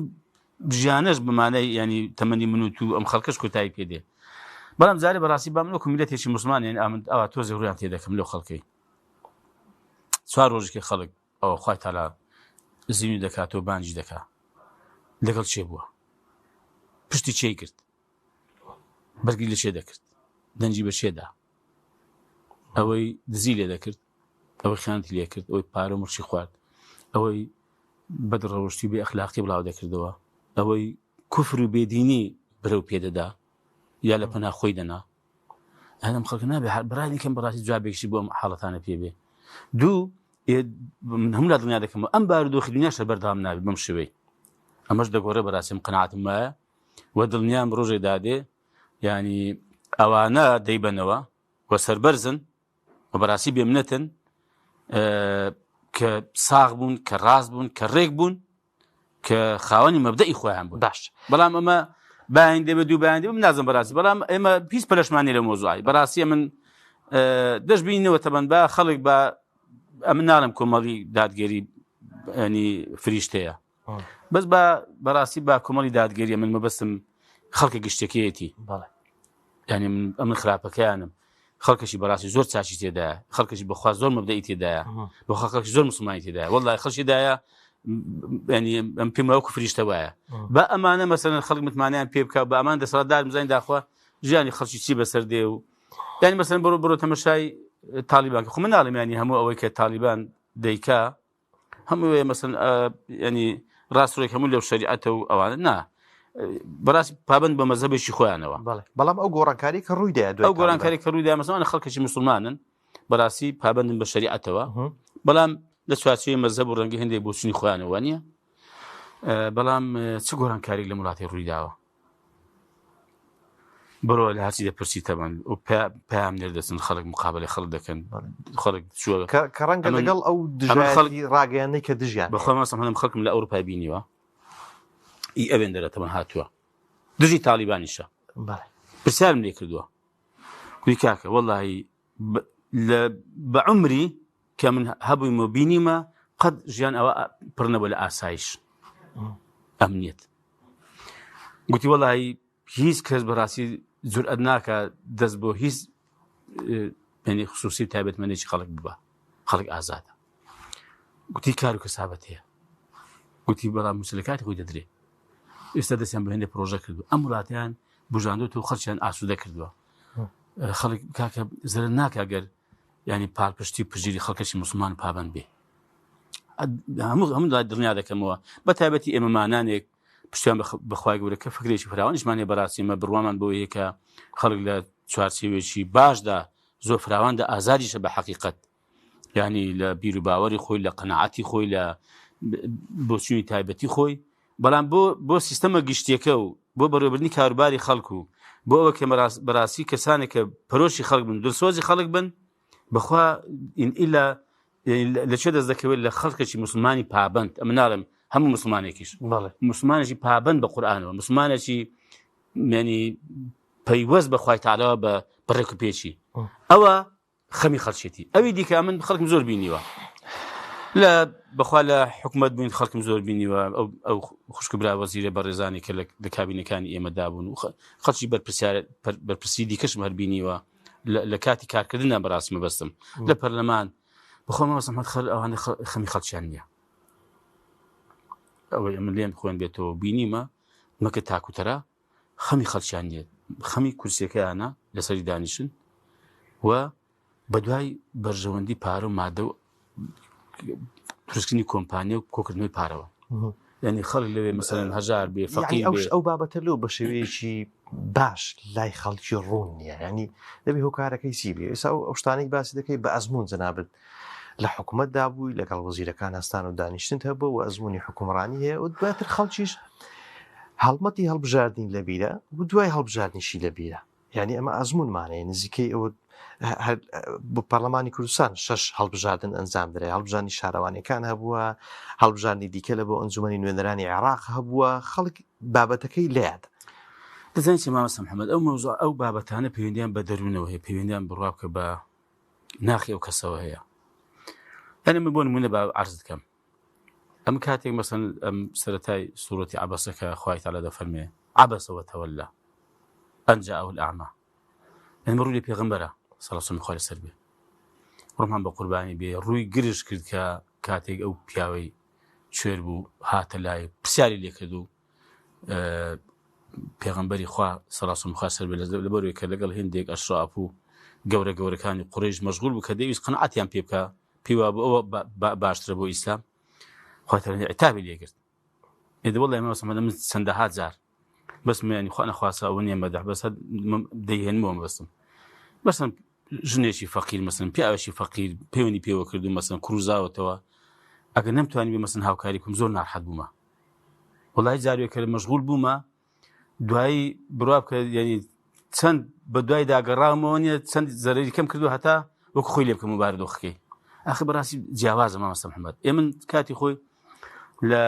ژیانەش بمانەی ینی تەمەنی منوت و ئەم خەڵکەش کۆتایی پێدێ. بەڵام جارێ بەڕاستی بام وەکو میلەتێکی موسڵمان یعنی ئەوە تۆزێ ڕویان تێدەکەم لەو خەڵکەی 4 ڕۆژێکی خەڵک ئەوە خوای تالا زیینی دەکاتەوە بانجی دەکات لەگەڵ چێ بووە پشتی چێ کرد بەرگی لە چێ دەکرد دەنجی بە چێدا ئەوەی دزی لێ دەکرد ئەوەی خیانەتی لێ کرد ئەوەی پارە و مرچی خوارد ئەوەی بەدڕەوشتی بێ ئەخلاقی بڵاو دەکردەوە ئەوەی کوفر و بێدینی برەو پێدەدا یا لە پەنا خۆی دەنا. هەم خەڵک نابێ بەڕای کەم بەڕاستی جوابێکشی بۆ ئەم حاڵەتانە پێ بێ. دوو هەموو لا دڵنیا دەکەم ئەم بارودۆخی دنیاشە بەردەوام نابێت بەم شێوەی ئەمەش دەگۆڕێ بەڕاستیم قەناعەتم وایە وە دڵنیام ڕۆژێک دادێ ینی ئەوانە دەیبەنەوە وە سەربەرزن و بەڕاستی بێمنەتن کە ساغ بوون کە ڕاست بوون کە ڕێک بوون کە خاوەنی مەبدەئی خۆیان بوون. باش بەڵام ئەمە باین دێ بە دوو باین دێ نازم بەڕاستی بەڵام ئێمە پیس پەلەشمانی لە مۆزوعی بەڕاستی من دەشبینەوە تەبەن بە خەڵک بە ئەمن ناڵم کۆمەڵی دادگەری ینی فریشتەیە بەس بەڕاستی با کۆمەڵی دادگەریە من مەبەستم خەڵکە گشتێکەتی ینی ئەمن خراپەکەیانم خەڵکەشی بەڕاستی زۆر چاچی تێدایە خەڵکەشی بەخوا زۆر مەبدەئی تێدایە بۆ خەڵکەشی زۆر موسڵمانی تێدایە وەڵڵای خەڵکیدایە ینی ئەم پێم وەکو فریشتە وایە بە ئەمانە مەسەلەن خەڵک متمانیان پێ بکە بە ئەمان دەسەڵاتدار بزانین داخوا ژیانی خەڵکی چی بەسەر دێ و ینی مەسەلەن بڕۆ تەماشای تالیبان کە خۆ من ناڵێم ینی هەموو ئەوەی کە تالیبان دەیکا هەموو مەسەلەن ینی ڕاستڕێک هەموو لەو شەریعەتە و ئەوانە نا بەڕاستی پابند بە مەزهبێکی خۆیانەوە. بەڵام ئەو گۆڕانکاری کە ڕووی دایە ئەو گۆڕانکاری کە ڕووی دایە مەسەڵەن خەڵکێکی موسڵمانن بەڕاستی پابندن بە شەریعەتەوە بەڵام لە چوارچێوەی مەزهب و ڕەنگی هەندێک بۆچوونی خۆیانەوە نییە. بەڵام چ گۆڕانکاریک لە وڵاتی ڕووی داوە بڕۆ لە هەرچی دەپرسی تەبەن و پێیان نێردەچن خەڵک مقابلەی خەڵک دەکەن خەڵک چووە کە ڕەنگە لەگەڵ ئەو دژایەتی ڕاگەیانەی کە دژیان بەخۆ مەسەڵەن هەندێک خەڵکم لە ئەوروپای بینیوە ئەوێن دەرەتەوە هاتووە دژی تالیبانیشە پرسیارم لێ کردووە کوی کاکە وەڵڵاهی بە عومری کە من هەبوویمە بینیمە قەت ژیان ئەوە پڕ نەبووە لە ئاسایش ئەمنیەت. گوتی وەڵڵاهی هیچ کەس بەڕاستی جورئەت ناکە دەست بۆ هیچ ینی خصوصی تایبەتمەندێکی خەڵک ببە خەڵک ئازادە. گوتی کار و کەسابەت هەیە گوتی بەڵام مسلەکاتی خۆی دەدرێ ئێستا دەستیان بە هێندە پرۆژە کردو ئەم وڵاتیان بژاندوت و خەڵکیان ئاسوودە کردووە خەڵک کاکە زەرە ناکە گەر ینی پاڵپشتی پژیری خەڵکەشی موسڵمان پابەند بێ. هەموو دڵنیا دەکەمەوە بە تایبەتی ئێمەمانانێک پشتیان بەخوای گەورە کە فکرێکی فراوانیشمانێ بەڕاستیمە بڕوامان بۆ یەکە خەڵک لە چوارچێوێکی باشدا زۆر فراواندا ئازادیشە بە حەقیقەت ینی لە بیر و باوەری خۆی لە قەناعەتی خۆی لە بۆچوونی تایبەتی خۆی بەڵام بۆ سیستەمە گشتیەکە و بۆ بەڕێوەبردنی کاروباری خەڵکو و بۆ ئەوە کە بەڕاستی کەسانێک کە پەرۆشی خەڵک بن دڵسۆزی خەڵک بن بەخوا ئیلا لە چێ دەست دەکەوێت لە خەڵکێکی موسڵمانی پابند ئەمە ناڵێم هەموو موسڵمانێکیش موسڵمانێکی پابند بە قورئانەوە موسڵمانێکی ینی پەیوەست بە خوای تەعالا بە ڕێک و پێچی ئەوە خەمی خەڵچێتی ئەوی دیکە من خەڵکم زۆر بینیوە لە بەخوا لە حکومت بووین خەڵکم زۆر بینیوە ئەو خوشک برا وەزیرە بەڕێزانی کە لە کابینەکانی ئێمەدا بوون و خەڵکی بەرپرسی دیکەشم هەر بینیوە لە کاتی کارکردنە بەڕاستی مەبەستم لە پەرلەمان بەخۆ مەبەستم ئەوانە خەمی خەڵکیان نییە ئەوەی ئەمە لێم خۆیان بێتەوە بینیمە مەکە تاکوتەرە خەمی خەڵکیان نییە خەمی کورسیەکەیانە لەسەری دانیشن و بەدوای بەرژەوەندی پارە و مادە و دروستکردنی کۆمپانیا و کۆکردنەوەی پارەوە یعنی خەڵک لەوێ مەسەڵەن هەژار بێ فەقیر بێ ئەو بابەتە لەو بە شێوەیەکی باش لای خەڵکی ڕوون نییە ینی دەبێ هۆکارەکەی چی بێ ئێستا ئەو شتانەی باسی دەکەی بە ئەزموون جەنابەت لە حکوومەتدا بووی لەگەڵ وەزیرەکان هەستان و دانیشتنت هەبوو و ئەزمموی حکومڕانی هەیە و دواتر خەڵکیش هەڵمەتی هەڵبژاردین لەبیرە و دوای هەڵبژاردنیشی لەبیرە یعنی ئەمە ئەزممونمانەیە نزیکەی ئەوە بۆ پەرلەمانی کوردستان 6 هەڵبژاردن ئەنجام درێ هەڵبژانی شارەوانیەکان هەبووە هەڵبژاردنی دیکە لە بۆ ئەنجومەنی نوێنەرانی عێراق هەبووە خەڵک بابەتەکەی لێات دەزانیت مامەسە محەممەد ئەو مەوزوع ئەو بابەتانە پەیوەندیان بە دەروونەوە هەیە پەیوەندیان بڕوا بکە بە ناخی ئەو کەسەوە هەیە ئەنە من بۆ نمونە بە عەرز دەکەم ئەم کاتێک مەسەن ئەم سەرەتای سوورەتی عەبەسەکە خوای تەعالە دەفەرمێ عەبەسە وەتەوەلە ئەن جاءه الأعمى ئەمە ڕووی لە پێغەمبەرە صلی الله علیه و سەر بێ ڕۆمان بە قوربانی بێ ڕووی گرش کرد کە کاتێک ئەو پیاوەی کوێر بوو هاتە لای پرسیاری لێ کرد و پێغەمبەری خوا صلی الله علیه و سەر بێ لەبەرەوەی کە لەگەڵ هێندێک ئەشراف و گەورە گەورەکانی قوڕیش مەشغوڵ بوو کە دەویست قەنەعەتیان پێ بکە پێی وا بوو ئەوە باشترە بۆ ئیسلام خوای تەعالە عتابی لێ کرد ئێدە وەڵڵی مەوەسە من چەندەها جار بەس میانی خوا نەخواسە ئەوە نییە مەدەح بەس دەیهێنمەوە بەستم بەسم ژنێکی فەقیر مەسەن پیاوێکی فەقیر پەیوەندی پێوە کرد و مەسەن کوڕزاوەتەوە ئەگەر نەمتوانی بێ مەسەن هاوکاری بکەم زۆر ناڕەحەت بوومە وەڵای جارێک کە مەشغوڵ بوومە دوایی بڕوا بکە یعنی چەند بە دوای داگەڕاومەوە نیە چەند زەرەری کەم کردو هەتا وەکو خۆی لێ بکەم و بارودۆخەکەی ئاخر بەڕاستی جیاوازە مامەسە محەممەد ئێمە کاتی خۆی لە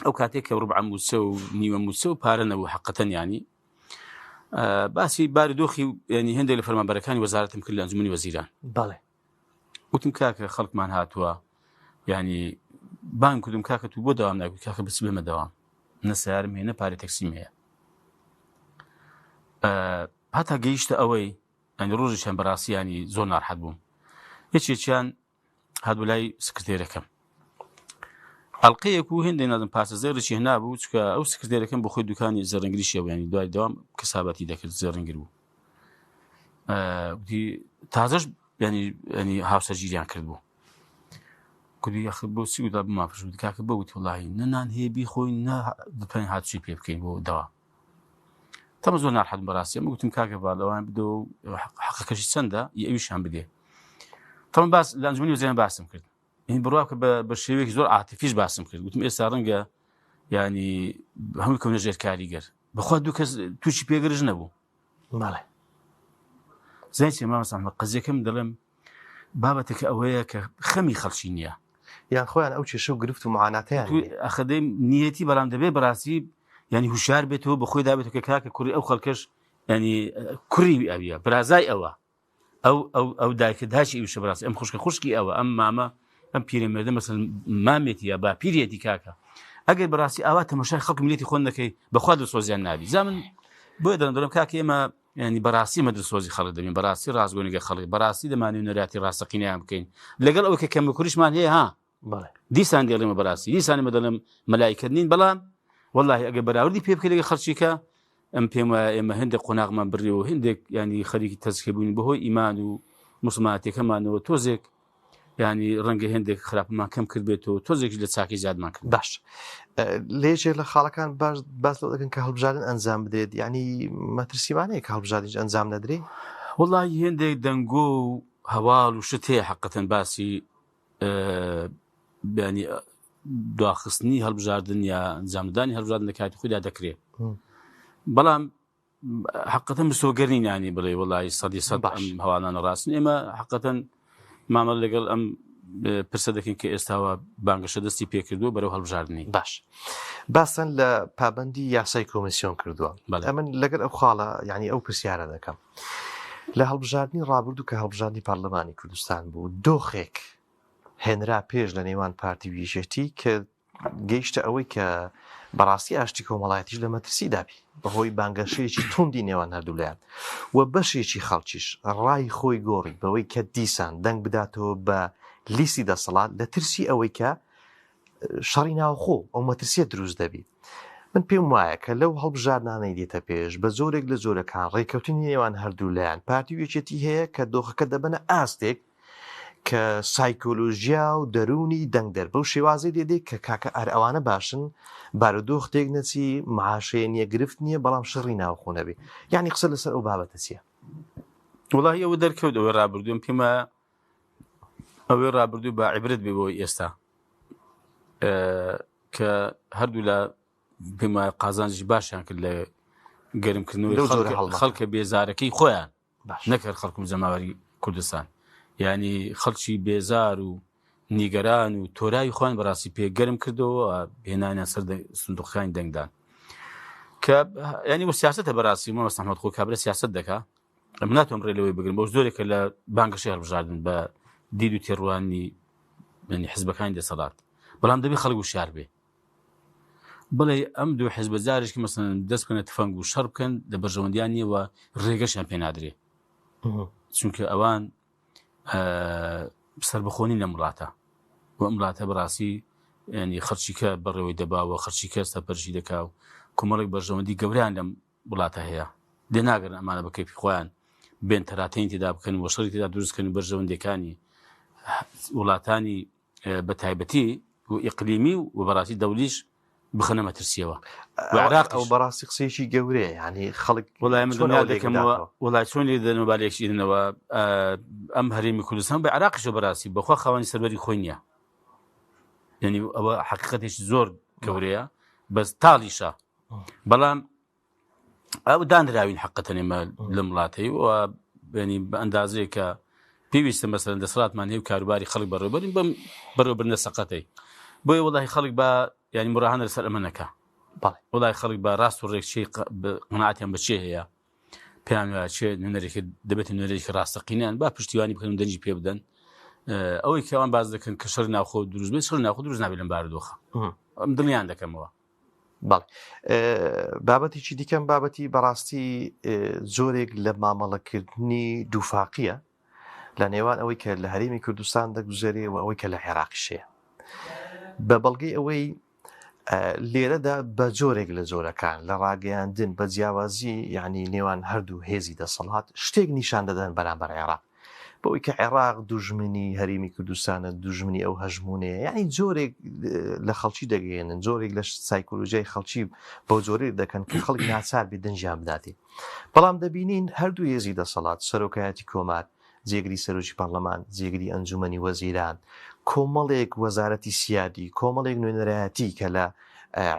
ئەو کاتێک کە ڕوبع موسە و نیوە موسە و پارە نەبوو حەقەتەن ینی باسی بارودۆخی ینی هێندێک لە فەرمانبەرەکانی وەزارەتم کرد لە ئەنجومەنی وەزیران بەڵێ وتم کاکە خەڵکمان هاتووە ینی بانگ کردم کاکە تو بۆ داوام ناکوی کاکە بچ بێمە داوام نە سیارم هەیە نە پارەی تەکسیم هەیە هەتا گەیشتە ئەوەی ئەنی ڕۆژێکیان بەڕاستی ینی زۆر ناڕەحەت بووم یەکێکیان هاتبوو لای سکرتێرەکەم ئەڵقەیەک و هێندێک نازم پاسە زێڕێکی هەنابوو چکە ئەو سکرتێرەکەم بۆ خۆی دوکانی زەڕەنگریشیەوە ینی دوای دەوام کەسابەتی دەکرد زەڕەنگر بوو گوتی تازەش ینی هاوسەرگیریان کرد بوو گوتی یاخ بۆ چی ودا بمافرش وتی کاکە بە وتی وەڵاهی نە نان هەیە بیخۆین نە دەتوانین هاتوچی پێ بکەین بۆ دەوا تەمە زۆر ناڕەحەت بەڕاستی ئەمە گوتم کاکە با لەوان بدە و حەقەکەشی چەندە ئەویشیان بدێ تەمە باس لە ئەنجومەنی وەزیران باسم کرد این بڕوا کە بە شێوەیەکی زۆر عاتیفیش باسم کرد گوتم ئێستا ڕەنگە ینی هەمووی کەونە ژێر کاریگەر بەخوا دوو کەس تووشی پێگەرژ نەبوو ماڵێ زای چێ مامەسە محەممەد قەزیەکەم دەڵێم بابەتێکە ئەوەیە کە خەمی خەڵکی نییە یان خۆیان ئەو کێشە و گرفت و معاناتیان ئەخەدەی نیەتی بەڵام دەبێ بەڕاستی ینی هوشار بێتەوە بەخۆی دابێتەوە کە کاکە کوڕی ئەو خەڵکەش ینی کوڕی ئەویە برازای ئەوە ئەو دایکە داچی ئیوشە بەڕاستی ئەم خوشکە خوشکی ئەوە ئەم مامە ئەم پیرەمێردە مەسەڵەن مامێتی یا با پیرێتی کاکە ئەگەر بەڕاستی ئاوا تەماشای خەڵک ملێتی خۆن دەکەی بەخوا دڵسۆزیان نابی زامن بۆیە دەڵێم کاکە ئێمە ینی بەڕاستی مەدرسۆزی خەڵک دەبین بەڕاستی ڕازگۆنیگە خەڵک بەڕاستی دەمانوێت نەراتی ڕاستەقینەیان بکەین لەگەڵ ئەوە کە کەم کوریشمان هەیە ها دیسان دێڵێمە بەڕاستی دیسانی مەدەڵێم مەلایکە نین بەڵام وەڵاهی ئەگەر بەراوردی پێ بکەی لەگە خەڵکیکە ئەم پێم وایە ئێمە هەندێک قۆناغمان بڕێ و هەندێک ینی خەریکی تەزکیە بووین بەهۆی ئیمان و مسلمانەتێکەمانەوە تۆزێک ینی ڕەنگە هێندێک خراپمان کەم کرد بێتەوە تۆزێکی لە چاکی زیادمان کرد باش لێژێ لە خاڵەکان باس لەو دەکەن کە هەڵبژاردن ئەنجام بدێت ینی مەترسیمانەیە کە هەڵبژاردنیش ئەنجام نەدرێ وەڵی هێندێک دەنگۆ و هەواڵ و شت هەیە حەقەتەن باسی ینی دواخستنی هەڵبژاردن یا ئەنجامدانی هەڵبژاردن لە کاتی خۆیدا دەکرێت بەڵام حەقەتەن مسۆگەرنی نانی بڵێ وەڵی سەدی سەد ئەم هەواڵانە ڕاستن ئێمە حەقەتەن مامەڵ لەگەڵ ئەم پرسە دەکەین کە ئێستاوە بانگەشە دەستی پێکردووە بەرەو هەڵبژاردننی باش باسن لە پابندی یاسای کۆمیسیۆن کردووە ئەمن لەگەر ئەو خاڵە ینی ئەو پرسیارە دەکەم لە هەڵبژاردننی ڕابردوو کە هەڵبژاردننی پارلەمانی کوردستان بوو دۆخێک هێنرا پێش لە نێوان پارتی ویژێتی کە گەیشتە ئەوەی کە بەڕاستی ئاشتی کۆمەڵایەتیش لە مەترسی دابی بەهۆی بانگەشەیەکی توندی نێوان هەردوولایەن و بەشێکی خەڵکیش ڕای خۆی گۆڕی بەوەی کە دیسان دەنگ بداتەوە بە لیستی دەسەڵات لە ترسی ئەوەی کە شەڕی ناوخۆ ئەو مەترسیە دروست دەبی من پێم وایە کە لەو هەڵبژاردنانەی دێتە پێش بە زۆرێک لە زۆرەکان ڕێککەوتنی نێوان هەردوولایەن پارتی وێچێتی هەیە کە دۆخەکە دەبنە ئاستێک کە سایکۆلۆژیا و دەرونی دەنگ دەر بەو شێوازی دێدێک کە کاکە ئەوانە باشن بارودۆخ تێک نەچی معاشەیە نییە گرفت نییە بەڵام شەڕی ناوخۆ نەبێ یعنی قسە لەسەر ئەو بابەتە چییە؟ وڵی ئەوە دەرکەوت ئەوەی ڕابردووم پێمە ئەوەی ڕابردوو بە عیبرەت بێ بۆی ئێستا کە هەردوو لە پێمە قازانجی باشیان کرد لە گەرمکردنەوەی خەڵکە بێزارەکەی خۆیان نەکرد خەڵکم جەماوەری کوردستان یعنی خەڵکی بێزار و نیگەران و تۆرای خۆیان بەڕاستی پێگەرم کردەوە هێنانیان سەر سندوقەکانی دەنگدان کە ینی وە سیاسەتە بەڕاستی مەمەست ئەحمەد خۆ کابرا سیاست دەکا ئەم ناتوانم ڕێ لەوەی بگرم بۆ زۆرێکە لە بانگەشەی هەڵبژاردن بە دید و تێڕوانی حیزبەکانی دەسەڵات بەڵام دەبێت خەڵک وشیار بێ بڵێ ئەم دوو حیزبە جارێکی مەسەڵەن دەست بکەنە تفەنگ و شەڕ بکەن لە بەرژەوەندیان نییەوە ڕێگەشیان پێ نادرێ چونکە ئەوان سربەخۆنی لە وڵاتە و ئەم وڵاتە بەڕاستی ینی خەرچیکە بەڕێوەی دەباوە خەرچیکە سەپەرشی دەکا و کۆمەڵێک بەرژەوەندی گەوریان لەم وڵاتە هەیە دێ ناگەن ئەمانە بە کەیفی خۆیان بێن تەراتەین تێدا بکەن و شەڕی تێدا دروستکەن و بەرژەوەندەکانی وڵاتانی بە تایبەتی و ئیقلیمی و بەڕاستی دەولیش بخەنە مەترسیەوە ئەو بەڕاستی قسەیەکی گەورەیە ینی خەڵک وڵای من دنیا دەکەمەوە وڵای چۆن لێ دەنەوە بالێکی دنەوە ئەم هەرێمی کوردستان بە عێراقیشە بەڕاستی بەخوا خاوەنی سەروەری خۆی نییە یعنی ئەوە حەقیقەتێکی زۆر گەورەیە بەس تاڵیشە بەڵام ئەو دانراوین حەقەتەن ئێمە لەم وڵاتەی و ینی بە ئەندازەیە کە پێویستە مەسەلەن دەسەڵاتمان هەیە و کاروباری خەڵک بەڕێوەبەرین بەم بەڕێوەبردنە سەقەتەی بۆیە وڵای خەڵک بە ینی مڕاهانە لەسەر ئەمە نەکا وڵای خەڵک بە ڕاست و ڕێکچی قەناعەتیان بەچێ هەیە پێیان وایە چێ نوێنەرێکی دەبێت نوێنەرێکی ڕاستەقینیان با پشتیوانی بکەن و دەنجی پێ بدەن ئەوەی کەوان باز دەکەن کە شەڕی ناوخۆ دروست بێت شەڕی ناوخۆ دروست نابێت لەم بارودۆخە ئەم دڵنیان دەکەمەوە بەڵێ بابەتێکی دیکەم بابەتی بەڕاستی زۆرێک لە مامەڵەکردنی دووفاقیە لە نێوان ئەوەی کە لە هەرێمی کوردستان دەگوزارێ و ئەوەی کە لە عێراقیشەیە بە بەڵگەی ئەوەی لێرەدا بە جۆرێک لە جۆرەکان لە ڕاگەیاندن بە جیاوازی یعنی نێوان هەردوو هێزی دەسەڵات شتێک نیشان دەدەن بەرامبەر عێراق بەوەی کە عێراق دوژمنی هەرێمی کوردستانە دوژمنی ئەو هەژمونەیە یعنی جۆرێک لە خەڵکی دەگەێنن جۆرێک لە سایکۆلۆژیای خەڵکی بۆ جۆرێک دەکەن کە خەڵک ناچار بێ دەنجیان بداتێ بەڵام دەبینین هەردوو هێزی دەسەڵات سەرۆکایەتی کۆمار جێگری سەرۆکی پەرلەمان جێگری ئەنجومەنی وەزیران کۆمەڵێک وەزارەتی سیادی کۆمەڵێک نوێنەرایەتی کە لە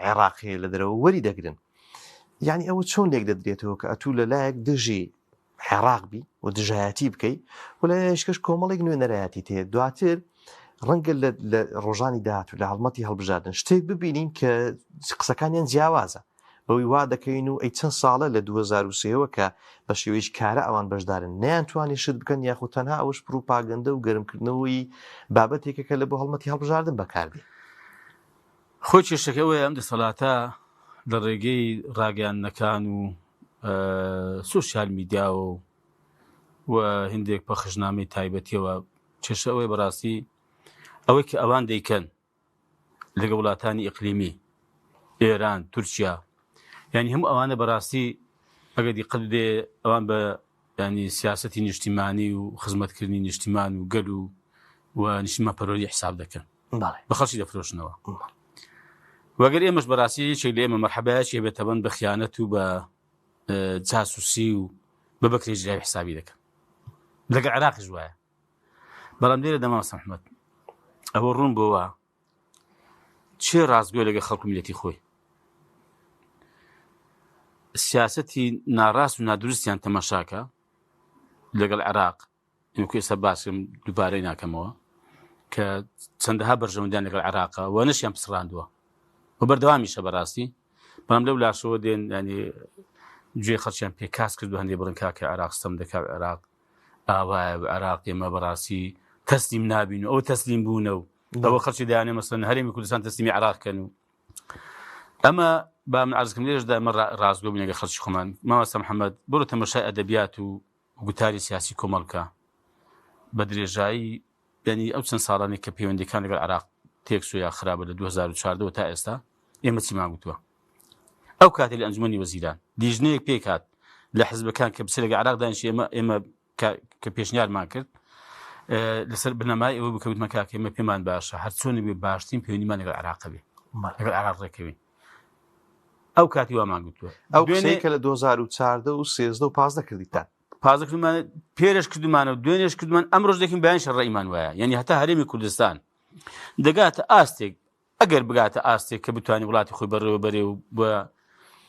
عێراقی لە دەرەوە وەری دەگرن یعنی ئەوە چۆن لێک دەدرێتەوە کە ئەتوو لەلایەک دژی عێراق بی و دژایەتی بکەیت و لە یشکەش کۆمەڵێک نوێنەرایەتی تێ دواتر ڕەنگە لە ڕۆژانی داهات و لە هەڵمەتی هەڵبژاردن شتێک ببینین کە قسەکانیان جیاوازە بەوەی وا دەکەین و ئەی چەند ساڵە لە 2023ەوە کە بە شێوەیەکی کارە ئەوان بەشدارن نەیانتوانی شت بکەن یاخود تەنها ئەوش پروپاگەندە و گەرمکردنەوەی بابەتێکەکە لە بۆ هەڵمەتی هەڵبژاردن بەکاردێ خۆی کێشەکەەوەی ئەم دەسەڵاتە لە ڕێگەی ڕاگەیاندنەکان و سوشیال میدیا و هەندێک پەخشنامەی تایبەتیەوە کێشە ئەوەی بەڕاستی ئەوەی کە ئەوان دەیکەن لەگە وڵاتانی ئیقلیمی ئێران تورکیا ینی هەموو ئەوانە بەڕاستی ئەگەر دیقەت دێ ئەوان بە ینی سیاسەتی نیشتیمانی و خزمەتکردنی نیشتیمان و گەل و نیشتیمان پەرۆلی حساب دەکەن بە خەڵکی دەفرۆشنەوە وەگەر ئێمەش بەڕاستی یەکێک لە ئێمە مەرحەبایەکی بێتەبەن بە خیانەت و بە جاسوسی و بە بەکرێژرای حسابی دەکەن لەگە عێراقیش وایە بەڵام لێرە دەما سەحمەد ئەوە ڕوون بۆوە چێ ڕازگۆ لەگە خەڵک و میلەتی خۆی سیاسەتی ناڕاست و نادروستیان تەماشاکە لەگەڵ عێراق ئێمە ئێستا باسم دووبارەی ناکەمەوە کە چەندەها بەرژەوەندیان لەگەڵ عێراقە و نەشیان پسڕاندووە و بەردەوامیشە بەڕاستی بەڵام لەو لاشەوە دێن ینی گوێ خەڵکیان پێکاس کرد و هەندێک بڵن کاکە عێراق ستەم دەکات عێراق ئاوایە عێراق ئێمە بەڕاستی تەسلیم نابین و ئەو تەسلیم بوونە و ئەوە خەڵکی دایانێ مەسەڵەن هەرێمی کوردستان تەسلیمی عێراقکەن و ئەمە با من عەرزکەم لێرەشدا ئەمە ڕاستگۆ بووین لەگەڵ خەڵکی خۆمان مامۆستا محەممەد بڕۆ تەماشای ئەدەبیات و گوتاری سیاسی کۆمەڵکە بە درێژایی یعنی ئەو چەند ساڵانی کە پەیوەندیەکان لەگەڵ عێراق تێکسۆ یا خراپە لە 2014 تا ئێستا ئێمە چیمان گوتووە ئەو کاتێ لە ئەنجومەنی وەزیران دیژنەیەک پێکات لە حزبەکان کە بچێت لەگە عێراق دانیشت ئێمە کە پێشنیارمان کرد لەسەر بنەمای ئەوە بکەوتمە کاکە ئێمە پێمان باشە هەر چۆنی بێ باشترین پەیوەندیمان لەگەڵ عێراق بێ لەگەڵ عێراق ڕێکەوێ ئەو کاتی وامان گوتووە ئەو قسەی کە لە 2014 و 13 و 15 کردیتان پازە کردمان پێرش کردمانە و دوێنێش کردمان ئەم ڕۆژ دەکەین بەیان شەڕەئیمان وایە یعنی هەتا هەرێمی کوردستان دەگاتە ئاستێک ئەگەر بگاتە ئاستێک کە بتوانانی وڵاتی خۆی بەڕێوە بەرێ و بە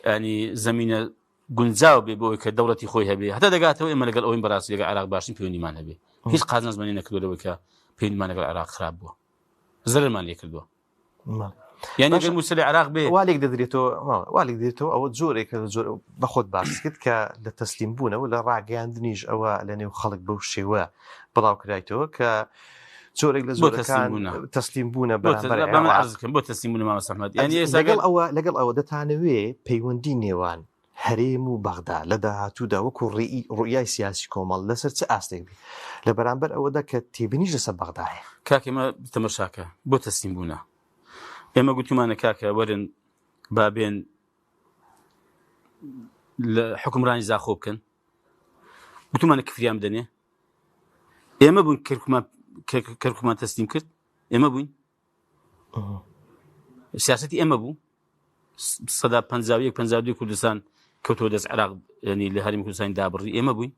ینی زمینە گونجاو بێ بۆی کە دەوڵەتی خۆی هەبێ هەتا دەگاتەوە ئێمە لەگەڵ ئەوەی بەڕاستی لەگەڵ عێراق باشترین پەیوەندیمان هەبێ هیچ قازانج زمانی نەکردەوەی کە پەیوەندیمان لەگەڵ عێراق خراپ بووە زەرمان لێ کردووە یعنی ئەگەر موسڵی عێراق بێ والێک دەدرێتەوە ئەوە جۆرێکە زۆر بەخۆت باس کرد کە لە تەسلیم بوونەوە لە ڕاگەیاندنیش ئەوە لە نێو خەڵک بەو شێوە بڵاو کرایتەوە کە جۆرێک لە زۆرەکان تەسلیم بوونە بەرامبەرکەم بۆ تەسلیم بوون مامۆستا محەممەد یعنی لەگەڵ ئەوە دەتانەوێ پەیوەندی نێوان هەرێم و بەغدا لە داهاتوودا وەکو ڕوئیای سیاسی کۆمەڵ لەسەر چه ئاستێک بێ لە بەرامبەر ئەوەدا کە تێبینیش لەسەر بەغدایە کاکە ئێمە تەماشاکە بۆ تەسلیم بوونە ئێمە گوتمانە کاکە وەرن بابێن لە حکومڕانی زاخۆ بکەن گوتمانە کفریان بدەنێ ئێمە بووین کەرکومان تەسلیم کرد ئێمە بووین سیاسەتی ئێمە بوو سەدا 51 کوردستان کەوتەوە دەست عێراق ینی لە هەرێمی کوردستانی دابڕی ئێمە بووین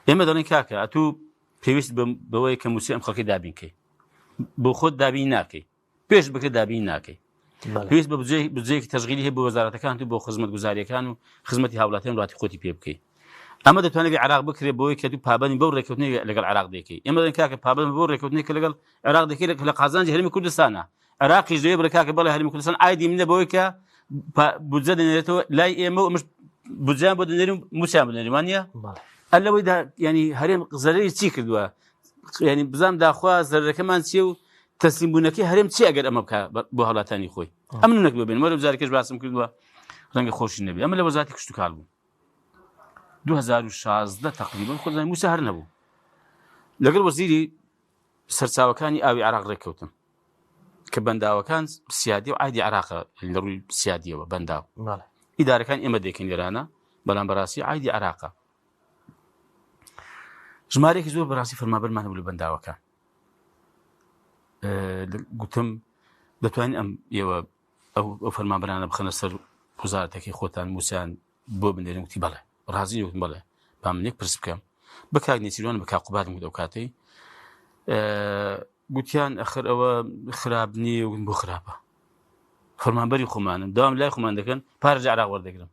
ئێمە دەڵێن کاکە ئەتوو پێویست بەوەی کە موسێ ئەم خەڵکی دابینکەی بۆ خۆت دابین ناکەی پێش بکرێت دابین ناکەی پێویست بە بجەیەکی تەشغیلی هەیە بۆ وەزارەتەکان و بۆ خزمەت گوزاریەکان و خزمەتی هاوڵاتیان وڵاتی خۆتی پێ بکەی ئەمە دەتوانێت عێراق بکرێت بۆی کە دوو پابەندی بەو ڕێکەوتنی لەگەڵ عێراق دەکەی ئێمە دەڵێن کاکە پابەند بۆ ڕێکەوتنی کە لەگەڵ عێراق دەکەی لە قازانجی هەرێمی کوردستانە عێراقیش دەوێت بڵێ کاکە بەڵێ هەرێمی کوردستان ئایدی منە بەوەی کە بودجە دەنێرێتەوە لای ئێمە و ئەمەش بودجیان بۆ دەنێرین موسیان بدەنێری وانە ئەل لەوەیدا ینی هەرێم زەرەری چی کردووە ینی بزانام داخوا زەرەکەمان چیە و تەسلیم بوونەکەی هەرێم چی ئەگەر ئەمە بکە بۆ هەوڵاتانی خۆی ئەم نەکردووە بێن وەرە بزارێکش باسم کردووە ڕەنگە خۆشی نەبێ ئەمە لە وەزارەتی کشت و کاڵ بوو 2016 تقریبا خۆزانانی موسا هەر نەبوو لەگەڵ وەزیری سەرچاوەکانی ئاوی عێراق ڕێککەوتم کە بەنداوەکان سیادی و ئایدی عێراقە لە ڕووی سیادیەوە بەنداو ئیدارەکان ئێمە دەکەین لێرانە بەڵام بەڕاستی ئایدی عێراقە ژمارەیەکی زۆر بەڕاستی فەرمانبەرمان هەبوو لە بەنداوەکان گوتم دەتوانین ئەم ئێوە ئەو فەرمانبەرانە بخەنە سەر وزارەتێکی خۆتان موسیان بۆ بنێرن وتی بەڵێ ڕازی وتم بەڵێ با من یەک پرس بکەم بە کاک نێچیروان بە کاک قوبادم گوت ئەو کاتەی گوتیان ئەخر ئەوە خراپ نییە و بۆ خراپە فەرمانبەری خۆمانن داوام لای خۆمان دەکەن پارێژ عێراق وەردەگرم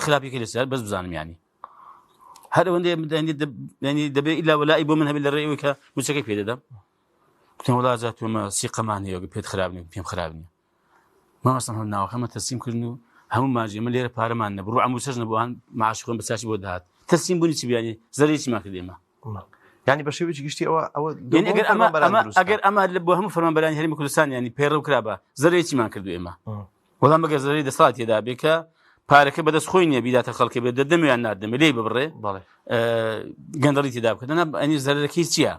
خراپێکی لەسەر بەس بزانم ینی هەر ئەوەندەیە ینی دەبێت ئیلا وەلای بۆ من هەبێت لە ڕێەوەی کە موچەکەی پێ دەدەم گوتم وەڵا زاتومە سیقەمان هەیە پێت خراپ نیە پێم خراپ نییە مامۆستا محەممەد ناوەکەمە تەسلیم کردن و هەموو ماژی ئێمە لێرە پارەمان نەبوو ڕوو ئەمووسەش نەبووان معاش خۆم بەچاچی بۆ داهات تەسلیم بوونی چی بیانی زەرێکیمان کرد ئێمە ینی بە شێوەیەکی گشتی ئەوە ئەگەر ئەمە بۆ هەموو فەرمانبەرانی هەرێمی کوردستان ینی پێڕەو کرابە زەرێکیمان کردو ئێمە وەڵام بەگەر زەرەی دەسەڵات تێدا بێ کە پارەکە بەدەست خۆی نییە بیداتە خەڵکی بێت دەدەمیان نادەمە لێی ببڕێ گەندەڵی تێدا بکەن ئەنی زەرەکەی چییە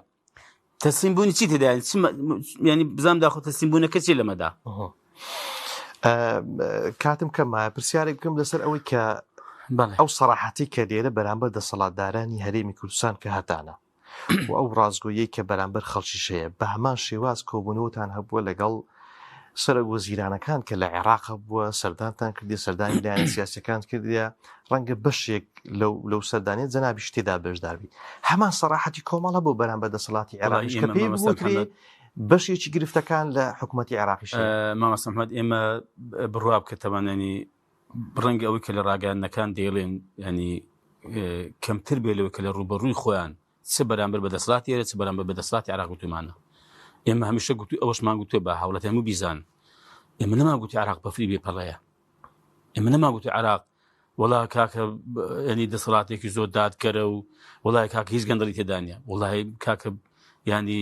تەسلیم بوونی چی تێدا ینی بزانام داخۆ تەسلیم بوونەکە چی لەمەدا کاتم کەمایە پرسیارێک بکەم لەسەر ئەوەی کە ئەو سەراحەتی کە لێرە بەرامبەر دەسەڵاتدارانی هەرێمی کوردستان کە هەتانە و ئەو ڕازگۆیەی کە بەرامبەر خەڵکیشەیە بە هەمان شێواز کۆبوونەوەتان هەبووە لەگەڵ سەرۆک وەزیرانەکان کە لە عێراق بووە سەردانتان کردی سەردانی لایەنە سیاسیەکان کردیە ڕەنگە بەشێک لەو سەردانێت جەنابیش تێدا بەشداربی هەمان سەراحەتی کۆمەڵە بۆ بەرامبەر دەسەڵاتی عێراقیش کە پێی بوتری بەشێکی گرفتەکان لە حکوومەتی عێراقیش مامۆستا محەممەد ئێمە بڕوا بکە تەوانانی ڕەنگە ئەوەی کە لە ڕاگەیاندنەکان دەیڵێن ینی کەمتر بێ لەوەی کە لە ڕوبەڕووی خۆیان چ بەرامبەر بەدەسەڵاتی ئێرە چ بەرامبەر بەدەسەڵاتی عێراق گوتومانە ئێمە هەمیشە گوتو ئەوەشمان گوتوێ بە هاوڵەت هەموو بیزان ئێمە نەماگوتی عێراق بەفری بێ پەڵەیە ئێمە نەماگوتی عێراق وڵای کاکە ینی دەسەڵاتێکی زۆر دادکەرە و وڵای کاکە هیچ گەندەڵی تێدانە وڵای کاکە ینی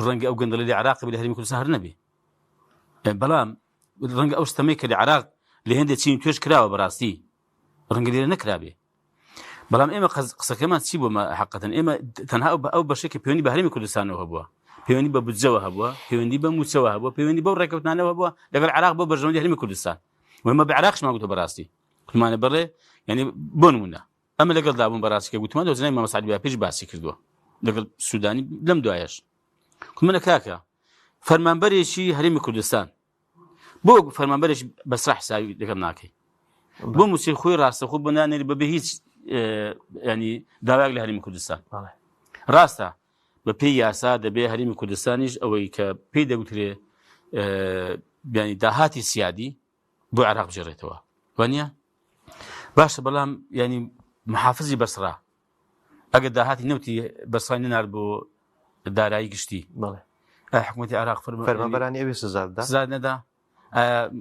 ڕەنگە ئەو گەندەڵی لە عراقی لە هەرێمی کوردستان هەر نەبێ بەڵام ڕەنگە ئەو شتەمەی کە لە عراق لە هێندێک چین توێش کراوە بەڕاستی ڕەنگە لێرە نەکرابێ بەڵام ئێمە قسەکەمان چی بوومە حەقەتەن ئێمە تەنها ئەو بەشێکی پەیوەندی بە هەرێمی کوردستانەوە هەبووە پەیوەندی بە بودجەوە هەبووە پەیوەندی بە موچەوە هەبووە پەیوەندی بەو ڕێکەوتنانەوە هەبووە لەگەڵ عراق بۆ بەرژەوەندی هەرێمی کوردستان وێمە بە عراقشمان گوتە بەڕاستی کوتمانە بەڕێ ینی بۆ نمونە ئەمە لەگەڵ دابوون بەڕاستی کە گوتمان دۆزنای مامە سعد پێش باسی کردووە لەگەڵ سوودانی لەم دوایەش کوتمانە کاکە فەرمانبەرێکی هەرێمی کوردستان بۆ فەرمانبەرێکی بەسرا حساوی لەگەڵ ناکەی بۆ موسیقی خۆی ڕاستەخۆ بۆ نانێری بەبێ هیچ ینی داواک لە هەرێمی کوردستان ڕاستە بە پێی یاسا دەبێ هەرێمی کوردستانیش ئەوەی کە پێی دەگوترێ ینی داهاتی سیادی بۆ عراق بژێڕێتەوە وانە باشە بەڵام ینی محافزی بەسرا ئەگەر داهاتی نەوتی بەسڕای نەنار بۆ دارایی گشتی حکوومەتی عراق فەرمانبەرانی ئەوێ سزا نەدا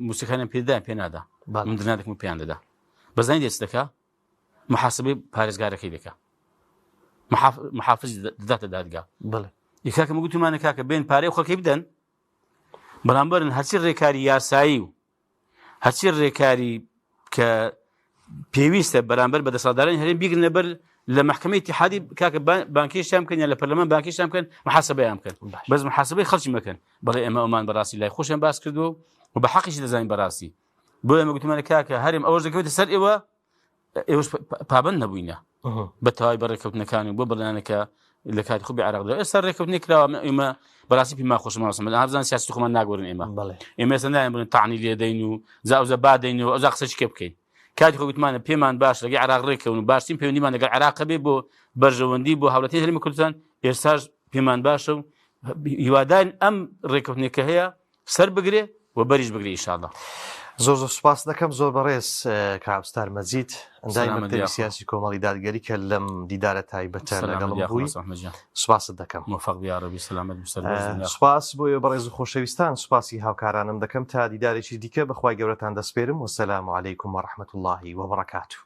موسیقییان پێدایان پێ نادا من دنادێکم پێیان دەدا بەزانی دێت دەکا محاسبەی پارێزگارەکەی دەکا محافز دەداتە دادگا یکاکە گوتمانە کاکە بێن پارەی خۆکەی بدەن بەرامبەرن هەرچی ڕێکاری یاسایی و هەرچی ڕێکاری کە پێویستە بەرامبەر بە دەسەڵاتدارانی هەرێم بیگرنە بەر لە محکمەی اتحادی کاکە بانکیشیان بکەن یا لە پەرلەمان بانکیشیان بکەن محاسبەیان بکەن بەس محاسبەی خەڵکی مەکەن بەڵێ ئێمە ئەومان بەڕاستی لای خۆشیان باس کردووە و بە حەقیشی دەزانین بەڕاستی بۆ ئێمە گوتمانە کاکە هەرێم ئەوەش دەکەوێتە سەر ئێوەش پابەند نەبووینە بە تەواوی بەڕێکەوتنەکانی بۆ بەڵێنانەکە لە کاتی خوبی عراقدا ئێستا ڕێکەوتنی کراوە ئێمە بەڕاستی پێما خۆشمەوەسم هەرزان سیاسی خۆمان ناگۆڕین ئێمە ئێستا نایان بڵێن تەعنی لێدەین و زاوزە بادەین و ئەوزا قسە چکە بکەین کاتی خۆ گوتمانە پێمان باش لەگەڵ عراق ڕێکەون و باشترین پەیوەندیمان لەگەڵ عراقە بێ بۆ بەرژەوەندی بۆ هاوڵاتی هەرێمی کوردستان ئێستاش پێمان باشە و هیوادارین ئەم ڕێکەوتنێکە هەیە سەر بگرێ و بەریش بگرێ ئینشاءالله زۆر سوپاس دەکەم زۆر بەڕێز کاکستار مەجید ئەندای مەکتەبی سیاسی کۆمەڵی دادگەری کە لەم دیدارە تایبەتە لەگەڵم بووی سوپاست دەکەم موفق بیا ربی سلامت سوپاس بۆیە بەڕێز و خۆشەویستان سوپاسی هاوکارانم دەکەم تا دیدارێکی دیکە بەخوای گەورەتان دەسپێرم وەسەلام عەلەیکوم وەڕەحمەتوڵڵاهی وەبەڕەکاتوه